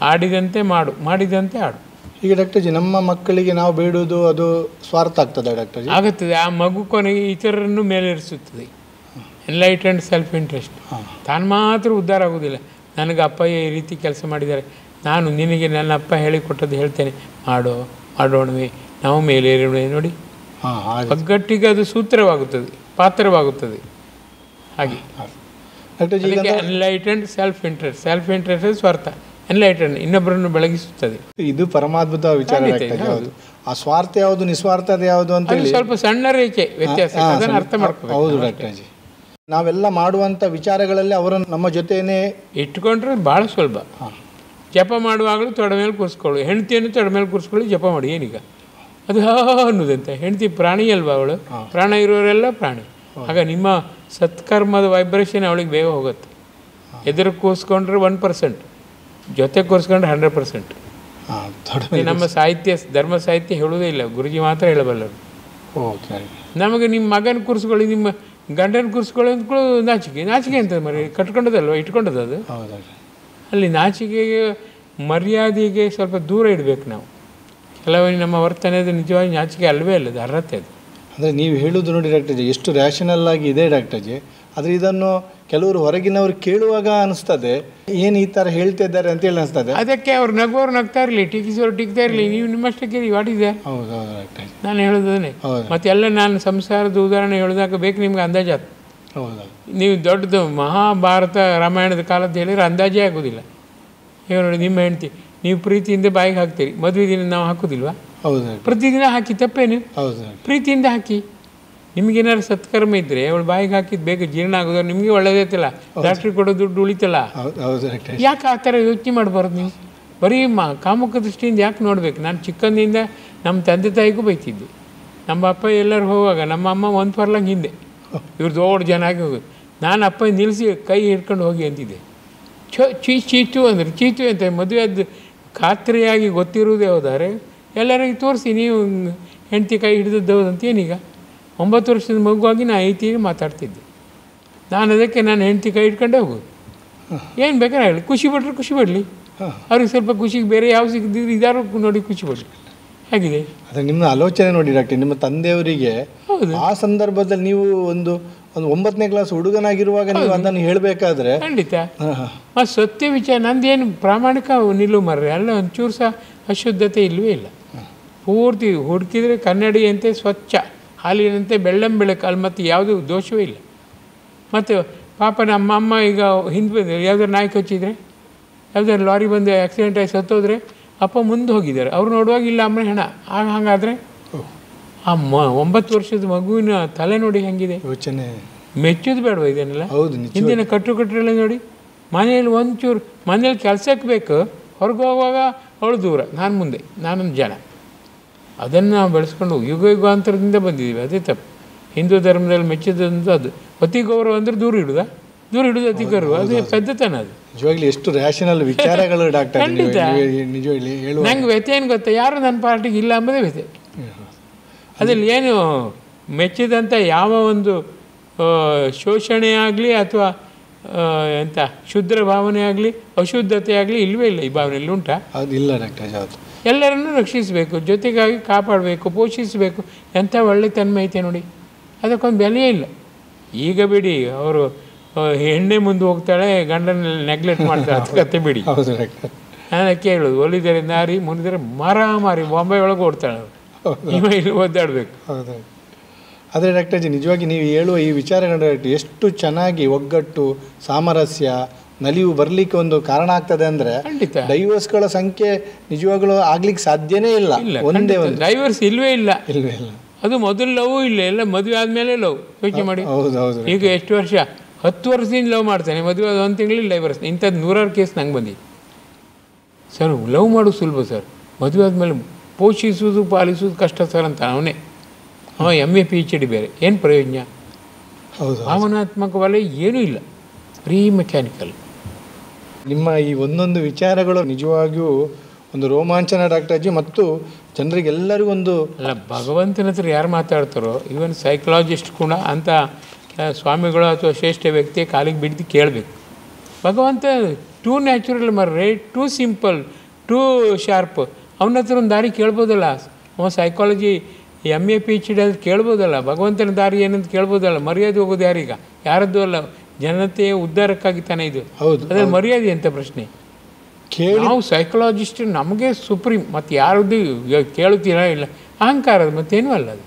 ಆಡಿದಂತೆ ಮಾಡು, ಮಾಡಿದಂತೆ ಆಡು. ಈಗ ಡಾಕ್ಟರ್ ಜಿ ನಮ್ಮ ಮಕ್ಕಳಿಗೆ ನಾವು ಬೇಡುವುದು ಅದು ಸ್ವಾರ್ಥ ಆಗ್ತದೆ ಡಾಕ್ಟರ್ ಜಿ? ಆಗುತ್ತದೆ. ಆ ಮಗು ಕೊನೆಗೆ ಇತರರನ್ನು ಮೇಲೇರಿಸುತ್ತದೆ. Enlightened self interest. ತಾನು ಮಾತ್ರ ಉದ್ಧಾರ ಆಗೋದಿಲ್ಲ. ನನಗೆ ಅಪ್ಪ ಈ ರೀತಿ ಕೆಲಸ ಮಾಡಿದ್ದಾರೆ, ನಾನು ನಿನಗೆ ನನ್ನ ಅಪ್ಪ ಹೇಳಿಕೊಟ್ಟದ್ದು ಹೇಳ್ತೇನೆ, ಮಾಡೋಣವೇ, ನಾವು ಮೇಲೇರೋಣ. ನೋಡಿ, ಒಗ್ಗಟ್ಟಿಗೆ ಅದು ಸೂತ್ರವಾಗುತ್ತದೆ, ಪಾತ್ರವಾಗುತ್ತದೆ. ಹಾಗೆ doctor G enlightened self interest ಸ್ವಾರ್ಥ. ಎನ್ಲೈಟೆಂಡ್ ಇನ್ನೊಬ್ಬರನ್ನು ಬೆಳಗಿಸುತ್ತದೆ. ಇದು ಪರಮಾದ್ಭುತ ವಿಚಾರ ಡಾಕ್ಟರ್ ಜಿ. ಹೌದು, ಆ ಸ್ವಾರ್ಥ ಯಾವುದು ನಿಸ್ವಾರ್ಥದ ಯಾವುದು ಅಂತ ಹೇಳಿ ಸ್ವಲ್ಪ ಸಣ್ಣ ರೇಖೆ ವ್ಯತ್ಯಾಸ, ಅದನ್ನು ಅರ್ಥ ಮಾಡ್ಕೋಬೇಕು. ಹೌದು ಡಾಕ್ಟರ್ ಜಿ. ನಾವೆಲ್ಲ ಮಾಡುವಂಥ ವಿಚಾರಗಳಲ್ಲಿ ಅವರನ್ನು ನಮ್ಮ ಜೊತೆನೇ ಇಟ್ಕೊಂಡ್ರೆ ಭಾಳ ಸುಲಭ. ಜಪ ಮಾಡುವಾಗಲೂ ತೊಡೆ ಮೇಲೆ ಕೂರಿಸ್ಕೊಳ್ಳಿ, ಹೆಂಡತಿಯನ್ನು ತೊಡೆ ಮೇಲೆ ಕೂರಿಸ್ಕೊಳ್ಳಿ, ಜಪ ಮಾಡಿ. ಏನೀಗ ಅದು ಅನ್ನೋದಂತೆ. ಹೆಂಡತಿ ಪ್ರಾಣಿ ಅಲ್ವಾ ಅವಳು? ಪ್ರಾಣ ಇರೋರೆಲ್ಲ ಪ್ರಾಣಿ. ಆಗ ನಿಮ್ಮ ಸತ್ಕರ್ಮದ ವೈಬ್ರೇಷನ್ ಅವಳಿಗೆ ಬೇಗ ಹೋಗುತ್ತೆ. ಎದುರು ಕೂರಿಸ್ಕೊಂಡ್ರೆ 1%, ಜೊತೆ ಕೂರಿಸ್ಕೊಂಡ್ರೆ 100%. ನಮ್ಮ ಸಾಹಿತ್ಯ, ಧರ್ಮ ಸಾಹಿತ್ಯ ಹೇಳುವುದೇ ಇಲ್ಲ, ಗುರುಜಿ ಮಾತ್ರ ಹೇಳಬಲ್ಲರು. ನಮಗೆ ನಿಮ್ಮ ಮಗನ ಕೂರಿಸ್ಕೊಳ್ಳಿ, ನಿಮ್ಮ ಗಂಡನ ಕೂರಿಸ್ಕೊಳ್ಳಿ ಅಂದ್ಕೊಳ್ಳೋ ನಾಚಿಕೆ ಅಂತ ಮರಿ ಕಟ್ಕೊಂಡದಲ್ವ, ಇಟ್ಕೊಂಡದ್ದು ಅದು. ಅಲ್ಲಿ ನಾಚಿಕೆಗೆ ಮರ್ಯಾದೆಗೆ ಸ್ವಲ್ಪ ದೂರ ಇಡಬೇಕು ನಾವು. ಕೆಲವೊಮ್ಮೆ ನಮ್ಮ ವರ್ತನೆ ಅದು ನಿಜವಾಗಿ ನಾಚಿಕೆ ಅಲ್ಲವೇ ಅಲ್ಲದು, ಅರ್ಹತೆ ಅದು. ಅಂದರೆ ನೀವು ಹೇಳೋದು ನೋಡಿ ಡಾಕ್ಟರ್ ಜಿ, ಎಷ್ಟು ರ್ಯಾಷನಲ್ ಆಗಿ ಇದೆ ಡಾಕ್ಟರ್ ಜಿ. ಆದರೆ ಇದನ್ನು ಕೆಲವರು ಹೊರಗಿನವರು ಕೇಳುವಾಗ ಅನಿಸ್ತದೆ, ಏನು ಈ ಥರ ಹೇಳ್ತಾ ಇದ್ದಾರೆ ಅಂತೇಳಿ ಅನಿಸ್ತದೆ. ಅದಕ್ಕೆ ಅವ್ರು ನಗುವವ್ರು ನಗ್ತಾ ಇರಲಿ, ಟೀಕಿಸೋರು ಟೀಕ್ತಾ ಇರಲಿ, ನೀವು ನಿಮ್ಮಷ್ಟಕ್ಕೆ ವಾಟಿದೆ. ಹೌದು ಡಾಕ್ಟರ್ ಜಿ, ನಾನು ಹೇಳೋದನ್ನೇ. ಮತ್ತೆ ಎಲ್ಲ ನಾನು ಸಂಸಾರದ ಉದಾಹರಣೆ ಹೇಳಿದಾಗ ಬೇಕು ನಿಮ್ಗೆ ಅಂದಾಜಾತು. ಹೌದು, ನೀವು ದೊಡ್ಡದು ಮಹಾಭಾರತ ರಾಮಾಯಣದ ಕಾಲದ್ದು ಹೇಳಿದ್ರೆ ಅಂದಾಜೇ ಆಗೋದಿಲ್ಲ. ಈಗ ನೋಡಿ, ನಿಮ್ಮ ಹೆಂಡ್ತಿ ನೀವು ಪ್ರೀತಿಯಿಂದ ಬಾಯಿಗೆ ಹಾಕ್ತೀರಿ, ಮದುವೆ ದಿನ ನಾವು ಹಾಕೋದಿಲ್ವಾ? ಹೌದು, ಪ್ರತಿದಿನ ಹಾಕಿ ತಪ್ಪೇನು? ಹೌದು, ಪ್ರೀತಿಯಿಂದ ಹಾಕಿ. ನಿಮಗೇನಾದ್ರು ಸತ್ಕರ್ಮ ಇದ್ದರೆ ಅವಳು ಬಾಯಿಗೆ ಹಾಕಿದ್ದು ಬೇಗ ಜೀರ್ಣ ಆಗೋದು, ನಿಮಗೆ ಒಳ್ಳೇದೈತಲ್ಲ, ಡಾಕ್ಟ್ರಿಗೆ ಕೊಡೋ ದುಡ್ಡು ಉಳಿತಲ್ಲ. ಯಾಕೆ ಆ ಥರ ಯೋಚನೆ ಮಾಡಬಾರ್ದು ನೀವು? ಬರೀ ಕಾಮುಕ ದೃಷ್ಟಿಯಿಂದ ಯಾಕೆ ನೋಡ್ಬೇಕು? ನಾನು ಚಿಕ್ಕಂದಿನಿಂದ ನಮ್ಮ ತಂದೆ ತಾಯಿಗೂ ಬೈತಿದ್ದೆ. ನಮ್ಮ ಅಪ್ಪ ಎಲ್ಲರೂ ಹೋಗುವಾಗ ನಮ್ಮ ಅಮ್ಮ ಒಂದು ಪರ್ಲಂಗೆ ಹಿಂದೆ, ಇವ್ರು ದೊಡ್ಡ ಜನ ಆಗಿ ಹೋಗೋದು. ನಾನು ಅಪ್ಪ ನಿಲ್ಲಿಸಿ ಕೈ ಹಿಡ್ಕೊಂಡು ಹೋಗಿ ಅಂತಿದ್ದೆ. ಚೀತು ಅಂದರೆ ಚೀತು ಅಂತ ಮದುವೆದ್ದು ಖಾತ್ರಿಯಾಗಿ ಗೊತ್ತಿರುವುದೇ ಹೋದರೆ ಎಲ್ಲರಿಗೂ ತೋರಿಸಿ, ನೀವು ಹೆಂಡತಿ ಕೈ ಹಿಡಿದದ್ದು ಹೌದಂತ. ಏನೀಗ 9 ವರ್ಷದ ಮಗುವಾಗಿ ನಾನು ಐತಿಗೆ ಮಾತಾಡ್ತಿದ್ದೆ. ನಾನು ಅದಕ್ಕೆ ನಾನು ಹೆಂಡತಿ ಕೈ ಹಿಡ್ಕೊಂಡೇ ಹೋಗೋದು. ಏನು ಬೇಕಾದ್ರೆ ಹೇಳಿ, ಖುಷಿ ಪಟ್ಟರೆ ಖುಷಿ ಪಡಲಿ, ಅವ್ರಿಗೆ ಸ್ವಲ್ಪ ಖುಷಿಗೆ ಬೇರೆ ಯಾವ ಸಿಕ್ಕಿದ್ರೆ ಇದಾರು ನೋಡಿ ಖುಷಿ ಪಡಲಿ. ಹೇಗಿದೆ ಅದು ನಿಮ್ಮ ಆಲೋಚನೆ ನೋಡಿ ಡಾಕ್ಟರ್. ನಿಮ್ಮ ತಂದೆಯವರಿಗೆ ಆ ಸಂದರ್ಭದಲ್ಲಿ ನೀವು ಒಂದು 9ನೇ ಕ್ಲಾಸ್ ಹುಡುಗನಾಗಿರುವಾಗ ನೀವು ಅದನ್ನು ಹೇಳಬೇಕಾದ್ರೆ ಖಂಡಿತ. ಮತ್ತು ಸತ್ಯ ವಿಚಾರ ನಂದೇನು ಪ್ರಾಮಾಣಿಕ ನಿಲುವು ಮರ್ರಿ, ಅಲ್ಲ ಒಂಚೂರು ಸಹ ಅಶುದ್ಧತೆ ಇಲ್ಲವೇ ಇಲ್ಲ. ಪೂರ್ತಿ ಹುಡುಕಿದ್ರೆ ಕನ್ನಡಿಯಂತೆ ಸ್ವಚ್ಛ, ಹಾಲಿನಂತೆ ಬೆಳ್ಳಂ ಬೆಳಕು, ಅಲ್ಲಿ ಮತ್ತು ಯಾವುದೂ ದೋಷವೇ ಇಲ್ಲ. ಮತ್ತು ಪಾಪ ನಮ್ಮ ಅಮ್ಮ ಈಗ ಹಿಂದೆ ಬಂದರೆ ಯಾವ್ದಾರು ನಾಯಿ ಕಚ್ಚಿದ್ರೆ, ಯಾವ್ದಾರು ಲಾರಿ ಬಂದು ಆಕ್ಸಿಡೆಂಟ್ ಆಗಿ ಸತ್ತೋದ್ರೆ ಅಪ್ಪ ಮುಂದೆ ಹೋಗಿದ್ದಾರೆ. ಅವ್ರು ನೋಡುವಾಗ ಇಲ್ಲ ಅಮ್ಮನ ಹೆಣ. ಹಾಗಾದರೆ ಆ 9 ವರ್ಷದ ಮಗುವಿನ ತಲೆ ನೋಡಿ ಹೆಂಗಿದೆ, ಯೋಚನೆ ಮೆಚ್ಚೋದು ಬೇಡವಾ ಇದನ್ನೆಲ್ಲ? ಹೌದು, ಹಿಂದಿನ ಕಟ್ಟುಕಟ್ಟರೆಲ್ಲ ನೋಡಿ. ಮನೆಯಲ್ಲಿ ಒಂಚೂರು ಮನೇಲಿ ಕೆಲಸಕ್ಕೆ ಬೇಕು, ಹೊರಗೆ ಹೋಗುವಾಗ ಅವಳು ದೂರ, ನಾನು ಮುಂದೆ, ನಾನೊಂದು ಜನ. ಅದನ್ನು ನಾವು ಬೆಳೆಸ್ಕೊಂಡು ಯುಗಾಂತರದಿಂದ ಬಂದಿದ್ದೀವಿ. ಅದೇ ತಪ್ಪು. ಹಿಂದೂ ಧರ್ಮದಲ್ಲಿ ಮೆಚ್ಚಿದಂತ ಅದು ಅತಿ ಗೌರವ ಅಂದರೆ ದೂರ ಇಡೋದು ಅತಿ ಗೌರವ, ಅದು ಪದ್ಧತನ. ಅದು ನಿಜವಾಗ್ಲಿ ಎಷ್ಟು ರ್ಯಾಷನಲ್ ವಿಚಾರಗಳು ಡಾಕ್ಟರ್. ನಿಜವಾಗ್ಲಿ ನಂಗೆ ವ್ಯಥೆ ಏನು ಗೊತ್ತಾ, ಯಾರು ನನ್ನ ಪಾರ್ಟಿಗೆ ಇಲ್ಲ ಅಂಬೋದೇ ವ್ಯಥೆ. ಅದ್ರಲ್ಲಿ ಏನು ಮೆಚ್ಚಿದಂಥ ಯಾವ ಒಂದು ಶೋಷಣೆ ಆಗಲಿ ಅಥವಾ ಎಂಥ ಶುದ್ಧ ಭಾವನೆ ಆಗಲಿ ಅಶುದ್ಧತೆ ಆಗಲಿ ಇಲ್ಲವೇ ಇಲ್ಲ. ಈ ಭಾವನೆಯಲ್ಲಿ ಉಂಟಾ? ಅದು ಇಲ್ಲ ಡಾಕ್ಟರ್. ಯಾವುದು ಎಲ್ಲರನ್ನೂ ರಕ್ಷಿಸಬೇಕು, ಜೊತೆಗಾಗಿ ಕಾಪಾಡಬೇಕು, ಪೋಷಿಸಬೇಕು. ಎಂಥ ಒಳ್ಳೆ ತನ್ಮೈತೆ ನೋಡಿ, ಅದಕ್ಕೊಂದು ಬೆಲೆಯೇ ಇಲ್ಲ. ಈಗ ಬಿಡಿ, ಅವರು ಹೆಣ್ಣೆ ಮುಂದೆ ಹೋಗ್ತಾಳೆ, ಗಂಡನ ನೆಗ್ಲೆಕ್ಟ್ ಮಾಡ್ತಾಳೆ, ಅದು ಕತೆ ಬಿಡಿ. ಹೌದು ಡಾಕ್ಟರ್. ನಾನು ಕೇಳೋದು, ಒಲಿದರೆ ನಾರಿ ಮುನಿದರೆ ಮಾರಿ ಬಾಂಬೆ ಒಳಗೆ ಓಡ್ತಾಳೆ ಅವರು, ಇವ ಇಲ್ಲಿ ಒದ್ದಾಡಬೇಕು. ಹೌದು. ಆದರೆ ಡಾಕ್ಟರ್ ಜಿ, ನಿಜವಾಗಿ ನೀವು ಹೇಳುವ ಈ ವಿಚಾರಗಳು ಎಷ್ಟು ಚೆನ್ನಾಗಿ ಒಗ್ಗಟ್ಟು, ಸಾಮರಸ್ಯ, ನಲಿವು ಬರಲಿಕ್ಕೆ ಒಂದು ಕಾರಣ ಆಗ್ತದೆ ಅಂದರೆ ಡೈವರ್ಸ್ಗಳ ಸಂಖ್ಯೆ ನಿಜವಾಗ್ಲೂ ಆಗ್ಲಿಕ್ಕೆ ಸಾಧ್ಯನೇ ಇಲ್ಲ. ಒಂದೇ ಒಂದು ಡೈವರ್ಸ್ ಇಲ್ವೇ ಇಲ್ಲ. ಅದು ಮೊದಲು ಲವ್ ಇಲ್ಲ, ಎಲ್ಲ ಮದುವೆ ಆದಮೇಲೆ ಲವ್. ಯೋಚನೆ ಮಾಡಿ. ಈಗ ಎಷ್ಟು ವರ್ಷ, 10 ವರ್ಷದಿಂದ ಲವ್ ಮಾಡ್ತಾನೆ, ಮದುವೆ 1 ತಿಂಗಳಲ್ಲಿ ಡೈವರ್ಸ್. ಇಂಥದ್ದು 100 ಕೇಸ್ ನಂಗೆ ಬಂದಿದೆ. ಸರ್ ಲವ್ ಮಾಡೋದು ಸುಲಭ ಸರ್, ಮದುವೆ ಆದಮೇಲೆ ಪೋಷಿಸೋದು ಪಾಲಿಸೋದು ಕಷ್ಟ ಸರ್ ಅಂತ ಅವನೇ. ಅವ MA PhD ಬೇರೆ, ಏನು ಪ್ರಯೋಜನ? ಭಾವನಾತ್ಮಕ ವಲಯ ಏನೂ ಇಲ್ಲ, ಬರೀ ಮೆಕ್ಯಾನಿಕಲ್. ನಿಮ್ಮ ಈ ಒಂದೊಂದು ವಿಚಾರಗಳು ನಿಜವಾಗಿಯೂ ಒಂದು ರೋಮಾಂಚನ ಡಾಕ್ಟರ್ ಅಜ್ಜಿ. ಮತ್ತು ಜನರಿಗೆಲ್ಲರಿಗೂ ಒಂದು ಅಲ್ಲ, ಭಗವಂತನ ಹತ್ರ ಯಾರು ಮಾತಾಡ್ತಾರೋ, ಈವನ್ ಸೈಕಲಾಜಿಸ್ಟ್ ಕೂಡ ಅಂತ ಸ್ವಾಮಿಗಳು ಅಥವಾ ಶ್ರೇಷ್ಠ ವ್ಯಕ್ತಿ ಕಾಲಿಗೆ ಬಿದ್ದು ಕೇಳಬೇಕು. ಭಗವಂತ ಟೂ ನ್ಯಾಚುರಲ್ ಮರ್ರೆ, ಟೂ ಸಿಂಪಲ್, ಟೂ ಶಾರ್ಪ್, ಅವನ ಹತ್ರ ಒಂದು ದಾರಿ ಕೇಳ್ಬೋದಲ್ಲ. ಅವ ಸೈಕಾಲಜಿ MA PhD ಅದು ಕೇಳ್ಬೋದಲ್ಲ. ಭಗವಂತನ ದಾರಿ ಏನಂತ ಕೇಳ್ಬೋದಲ್ಲ. ಮರ್ಯಾದೆ ಹೋಗೋದು ಯಾರೀಗ? ಯಾರದ್ದು ಅಲ್ಲ, ಜನತೆಯ ಉದ್ಧಾರಕ್ಕಾಗಿ ತಾನೇ ಇದು. ಹೌದು. ಅದ್ರಲ್ಲಿ ಮರ್ಯಾದೆ ಅಂತ ಪ್ರಶ್ನೆ. ನಾವು ಸೈಕಾಲಜಿಸ್ಟ್, ನಮಗೆ ಸುಪ್ರೀಂ, ಮತ್ತು ಯಾರದ್ದು ಕೇಳುತ್ತೀರಾ ಇಲ್ಲ, ಅಹಂಕಾರದ ಮತ್ತೇನೂ ಅಲ್ಲ ಅದು.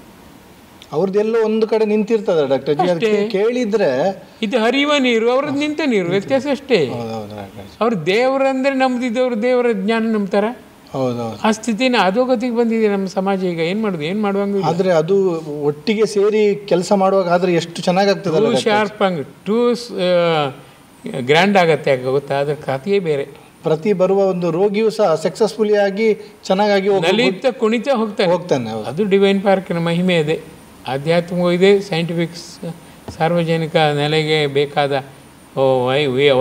ಅವ್ರದ್ದೆಲ್ಲೋ ಒಂದು ಕಡೆ ನಿಂತಿರ್ತದೆ ಡಾಕ್ಟರ್ ಜಿ, ಅದಕ್ಕೆ ಕೇಳಿದ್ರೆ ಇದು ಹರಿಯುವ ನೀರು, ಅವ್ರದ್ದು ನಿಂತ ನೀರು, ವ್ಯತ್ಯಾಸ ಅಷ್ಟೇ. ಅವ್ರು ದೇವರಂದ್ರೆ ನಮ್ದಿದ್ದವ್ರು ದೇವರ ಜ್ಞಾನ ನಂಬ್ತಾರ. ಹೌದೌದು. ಆ ಸ್ಥಿತಿನ ಅಧೋಗತಿಗೆ ಬಂದಿದೆ ನಮ್ಮ ಸಮಾಜ. ಈಗ ಏನು ಮಾಡೋದು, ಏನು ಮಾಡುವಂಗ. ಆದರೆ ಅದು ಒಟ್ಟಿಗೆ ಸೇರಿ ಕೆಲಸ ಮಾಡುವಾಗ ಆದರೆ ಎಷ್ಟು ಚೆನ್ನಾಗಾಗ್ತದೆ. ಟೂ ಶಾರ್ಪ್ ಹಂಗೆ ಟೂ ಗ್ರ್ಯಾಂಡ್ ಆಗತ್ತೆ, ಯಾಕೆ ಗೊತ್ತಾ? ಅದ್ರ ಕಥೆಯೇ ಬೇರೆ. ಪ್ರತಿ ಬರುವ ಒಂದು ರೋಗಿಯೂ ಸಹ ಸಕ್ಸಸ್ಫುಲಿ ಆಗಿ ಚೆನ್ನಾಗಿ ನಲಿತ ಕುಣಿತ ಹೋಗ್ತಾನೆ. ಅದು ಡಿವೈನ್ ಪಾರ್ಕಿನ ಮಹಿಮೆ ಇದೆ, ಆಧ್ಯಾತ್ಮಿಕ ಇದೆ, ಸೈಂಟಿಫಿಕ್ ಸಾರ್ವಜನಿಕ ನೆಲೆಗೆ ಬೇಕಾದ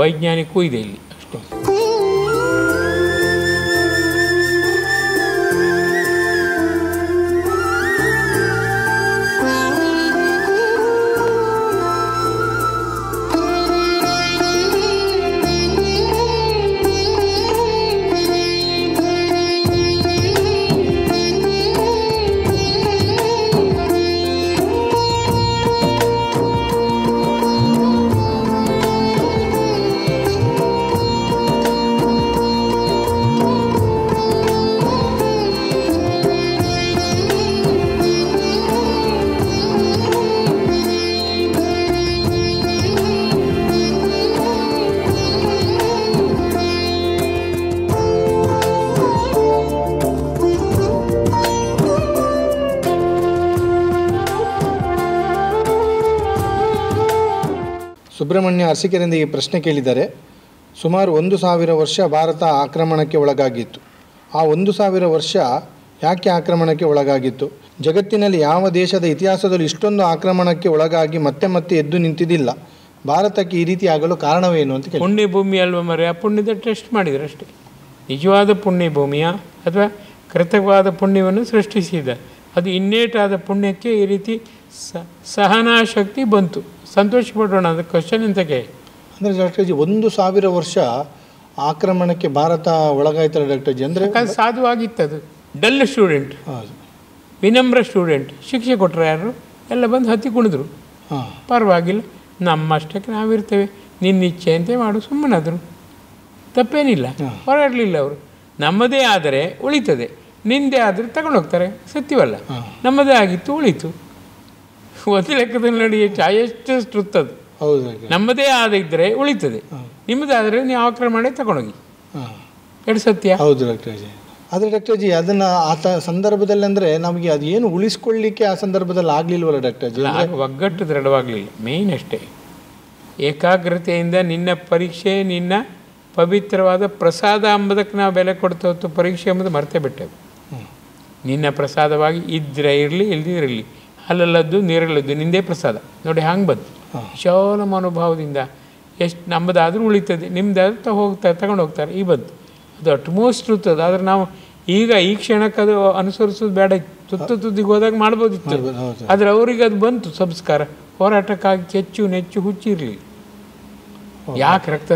ವೈಜ್ಞಾನಿಕವೂ ಇದೆ ಇಲ್ಲಿ ಅಷ್ಟೇ. ಸುಬ್ರಹ್ಮಣ್ಯ ಅರಸಿಕೆರೆಯಿಂದ ಈ ಪ್ರಶ್ನೆ ಕೇಳಿದ್ದಾರೆ. ಸುಮಾರು 1000 ವರ್ಷ ಭಾರತ ಆಕ್ರಮಣಕ್ಕೆ ಒಳಗಾಗಿತ್ತು. ಆ 1000 ವರ್ಷ ಯಾಕೆ ಆಕ್ರಮಣಕ್ಕೆ ಒಳಗಾಗಿತ್ತು? ಜಗತ್ತಿನಲ್ಲಿ ಯಾವ ದೇಶದ ಇತಿಹಾಸದಲ್ಲಿ ಇಷ್ಟೊಂದು ಆಕ್ರಮಣಕ್ಕೆ ಒಳಗಾಗಿ ಮತ್ತೆ ಮತ್ತೆ ಎದ್ದು ನಿಂತಿದ್ದಿಲ್ಲ. ಭಾರತಕ್ಕೆ ಈ ರೀತಿ ಆಗಲು ಕಾರಣವೇನು ಅಂತ ಕೇಳಿ. ಪುಣ್ಯ ಭೂಮಿ ಅಲ್ವ ಮರೆ, ಆ ಪುಣ್ಯದ ಟೆಸ್ಟ್ ಮಾಡಿದರೆ ಅಷ್ಟೇ. ನಿಜವಾದ ಪುಣ್ಯ ಭೂಮಿಯ ಅಥವಾ ಕೃತಕವಾದ ಪುಣ್ಯವನ್ನು ಸೃಷ್ಟಿಸಿದ, ಅದು ಇನ್ನೇಟಾದ ಪುಣ್ಯಕ್ಕೆ ಈ ರೀತಿ ಸಹನಾಶಕ್ತಿ ಬಂತು. ಸಂತೋಷ ಪಡೋಣ. ಅದು ಕ್ವಶನ್ ಎಂತಕ್ಕೆ ಅಂದರೆ ಡಾಕ್ಟರ್ ಜಿ 1000 ವರ್ಷ ಆಕ್ರಮಣಕ್ಕೆ ಭಾರತ ಒಳಗಾಯ್ತಲ್ಲ ಡಾಕ್ಟರ್ ಜಿ. ಅಂದರೆ ಸಾಧುವಾಗಿತ್ತದು. ಡಲ್ ಸ್ಟೂಡೆಂಟ್, ವಿನಮ್ರ ಸ್ಟೂಡೆಂಟ್, ಶಿಕ್ಷೆ ಕೊಟ್ಟರೆ ಯಾರು ಎಲ್ಲ ಬಂದು ಹತ್ತಿ ಕುಣಿದ್ರು. ಪರವಾಗಿಲ್ಲ, ನಮ್ಮಷ್ಟಕ್ಕೆ ನಾವಿರ್ತೇವೆ, ನಿನ್ನ ಇಚ್ಛೆ ಅಂತೆ ಮಾಡು, ಸುಮ್ಮನಾದರು, ತಪ್ಪೇನಿಲ್ಲ. ಹೊರಡಲಿಲ್ಲ ಅವರು. ನಮ್ಮದೇ ಆದರೆ ಉಳಿತದೆ, ನಿಂದೆ ಆದರೆ ತಗೊಂಡೋಗ್ತಾರೆ, ಸತ್ಯವಲ್ಲ. ನಮ್ಮದೇ ಆಗಿತ್ತು, ಉಳಿತು. ಒಂದು ಲೆಕ್ಕದಲ್ಲಿ ನೋಡಿ ಎಷ್ಟು ಟ್ರುತ್ತದು. ನಮ್ಮದೇ ಆದಿದ್ದರೆ ಉಳಿತದೆ, ನಿಮ್ಮದಾದರೆ ನೀವು ಆಕ್ರಮಣ ತಗೊಂಡೋಗಿ, ಎರಡು ಸತ್ಯ. ಹೌದು ಡಾಕ್ಟರ್ ಜಿ. ಆದರೆ ಡಾಕ್ಟರ್ ಜಿ ಅದನ್ನು ಸಂದರ್ಭದಲ್ಲಿ ಅಂದರೆ ನಮಗೆ ಅದು ಏನು ಉಳಿಸ್ಕೊಳ್ಳಿಕ್ಕೆ ಆ ಸಂದರ್ಭದಲ್ಲಿ ಆಗಲಿಲ್ವಲ್ಲ ಡಾಕ್ಟರ್ ಜಿ? ಒಗ್ಗಟ್ಟು ದೃಢವಾಗಲಿಲ್ಲ, ಮೇಯ್ನ್ ಅಷ್ಟೇ. ಏಕಾಗ್ರತೆಯಿಂದ ನಿನ್ನ ಪರೀಕ್ಷೆ, ನಿನ್ನ ಪವಿತ್ರವಾದ ಪ್ರಸಾದ ಅಂಬುದಕ್ಕೆ ನಾವು ಬೆಲೆ ಕೊಡ್ತಾ ಹೊತ್ತು ಪರೀಕ್ಷೆ ಎಂಬುದು ಮರ್ತೇ ಬಿಟ್ಟೆವು. ನಿನ್ನ ಪ್ರಸಾದವಾಗಿ ಇದ್ರೆ ಇರಲಿ, ಇಲ್ದಿರಲಿ, ಅಲ್ಲಲ್ಲದ್ದು ನೀರಲ್ಲದ್ದು ನಿಂದೇ ಪ್ರಸಾದ. ನೋಡಿ ಹಂಗೆ ಬಂದು ವಿಶಾಲ ಮನೋಭಾವದಿಂದ ಎಷ್ಟು ನಮ್ಮದಾದರೂ ಉಳಿತದೆ, ನಿಮ್ಮದಾದ್ರೂ ತಗೊಂಡು ಹೋಗ್ತಾರೆ. ಈ ಬಂತು ಅದು ಅಟ್ಮೋಸ್ಟ್ ಇರ್ತದೆ. ಆದರೆ ನಾವು ಈಗ ಈ ಕ್ಷಣಕ್ಕೆ ಅದು ಅನುಸರಿಸೋದು ಬೇಡ. ತುದಿಗೆ ಹೋದಾಗ ಮಾಡ್ಬೋದಿತ್ತು. ಆದರೆ ಅವರಿಗೆ ಅದು ಬಂತು ಸಂಸ್ಕಾರ. ಹೋರಾಟಕ್ಕಾಗಿ ಕೆಚ್ಚು ನೆಚ್ಚು ಹುಚ್ಚಿರಲಿ. ಯಾಕೆ ರಕ್ತ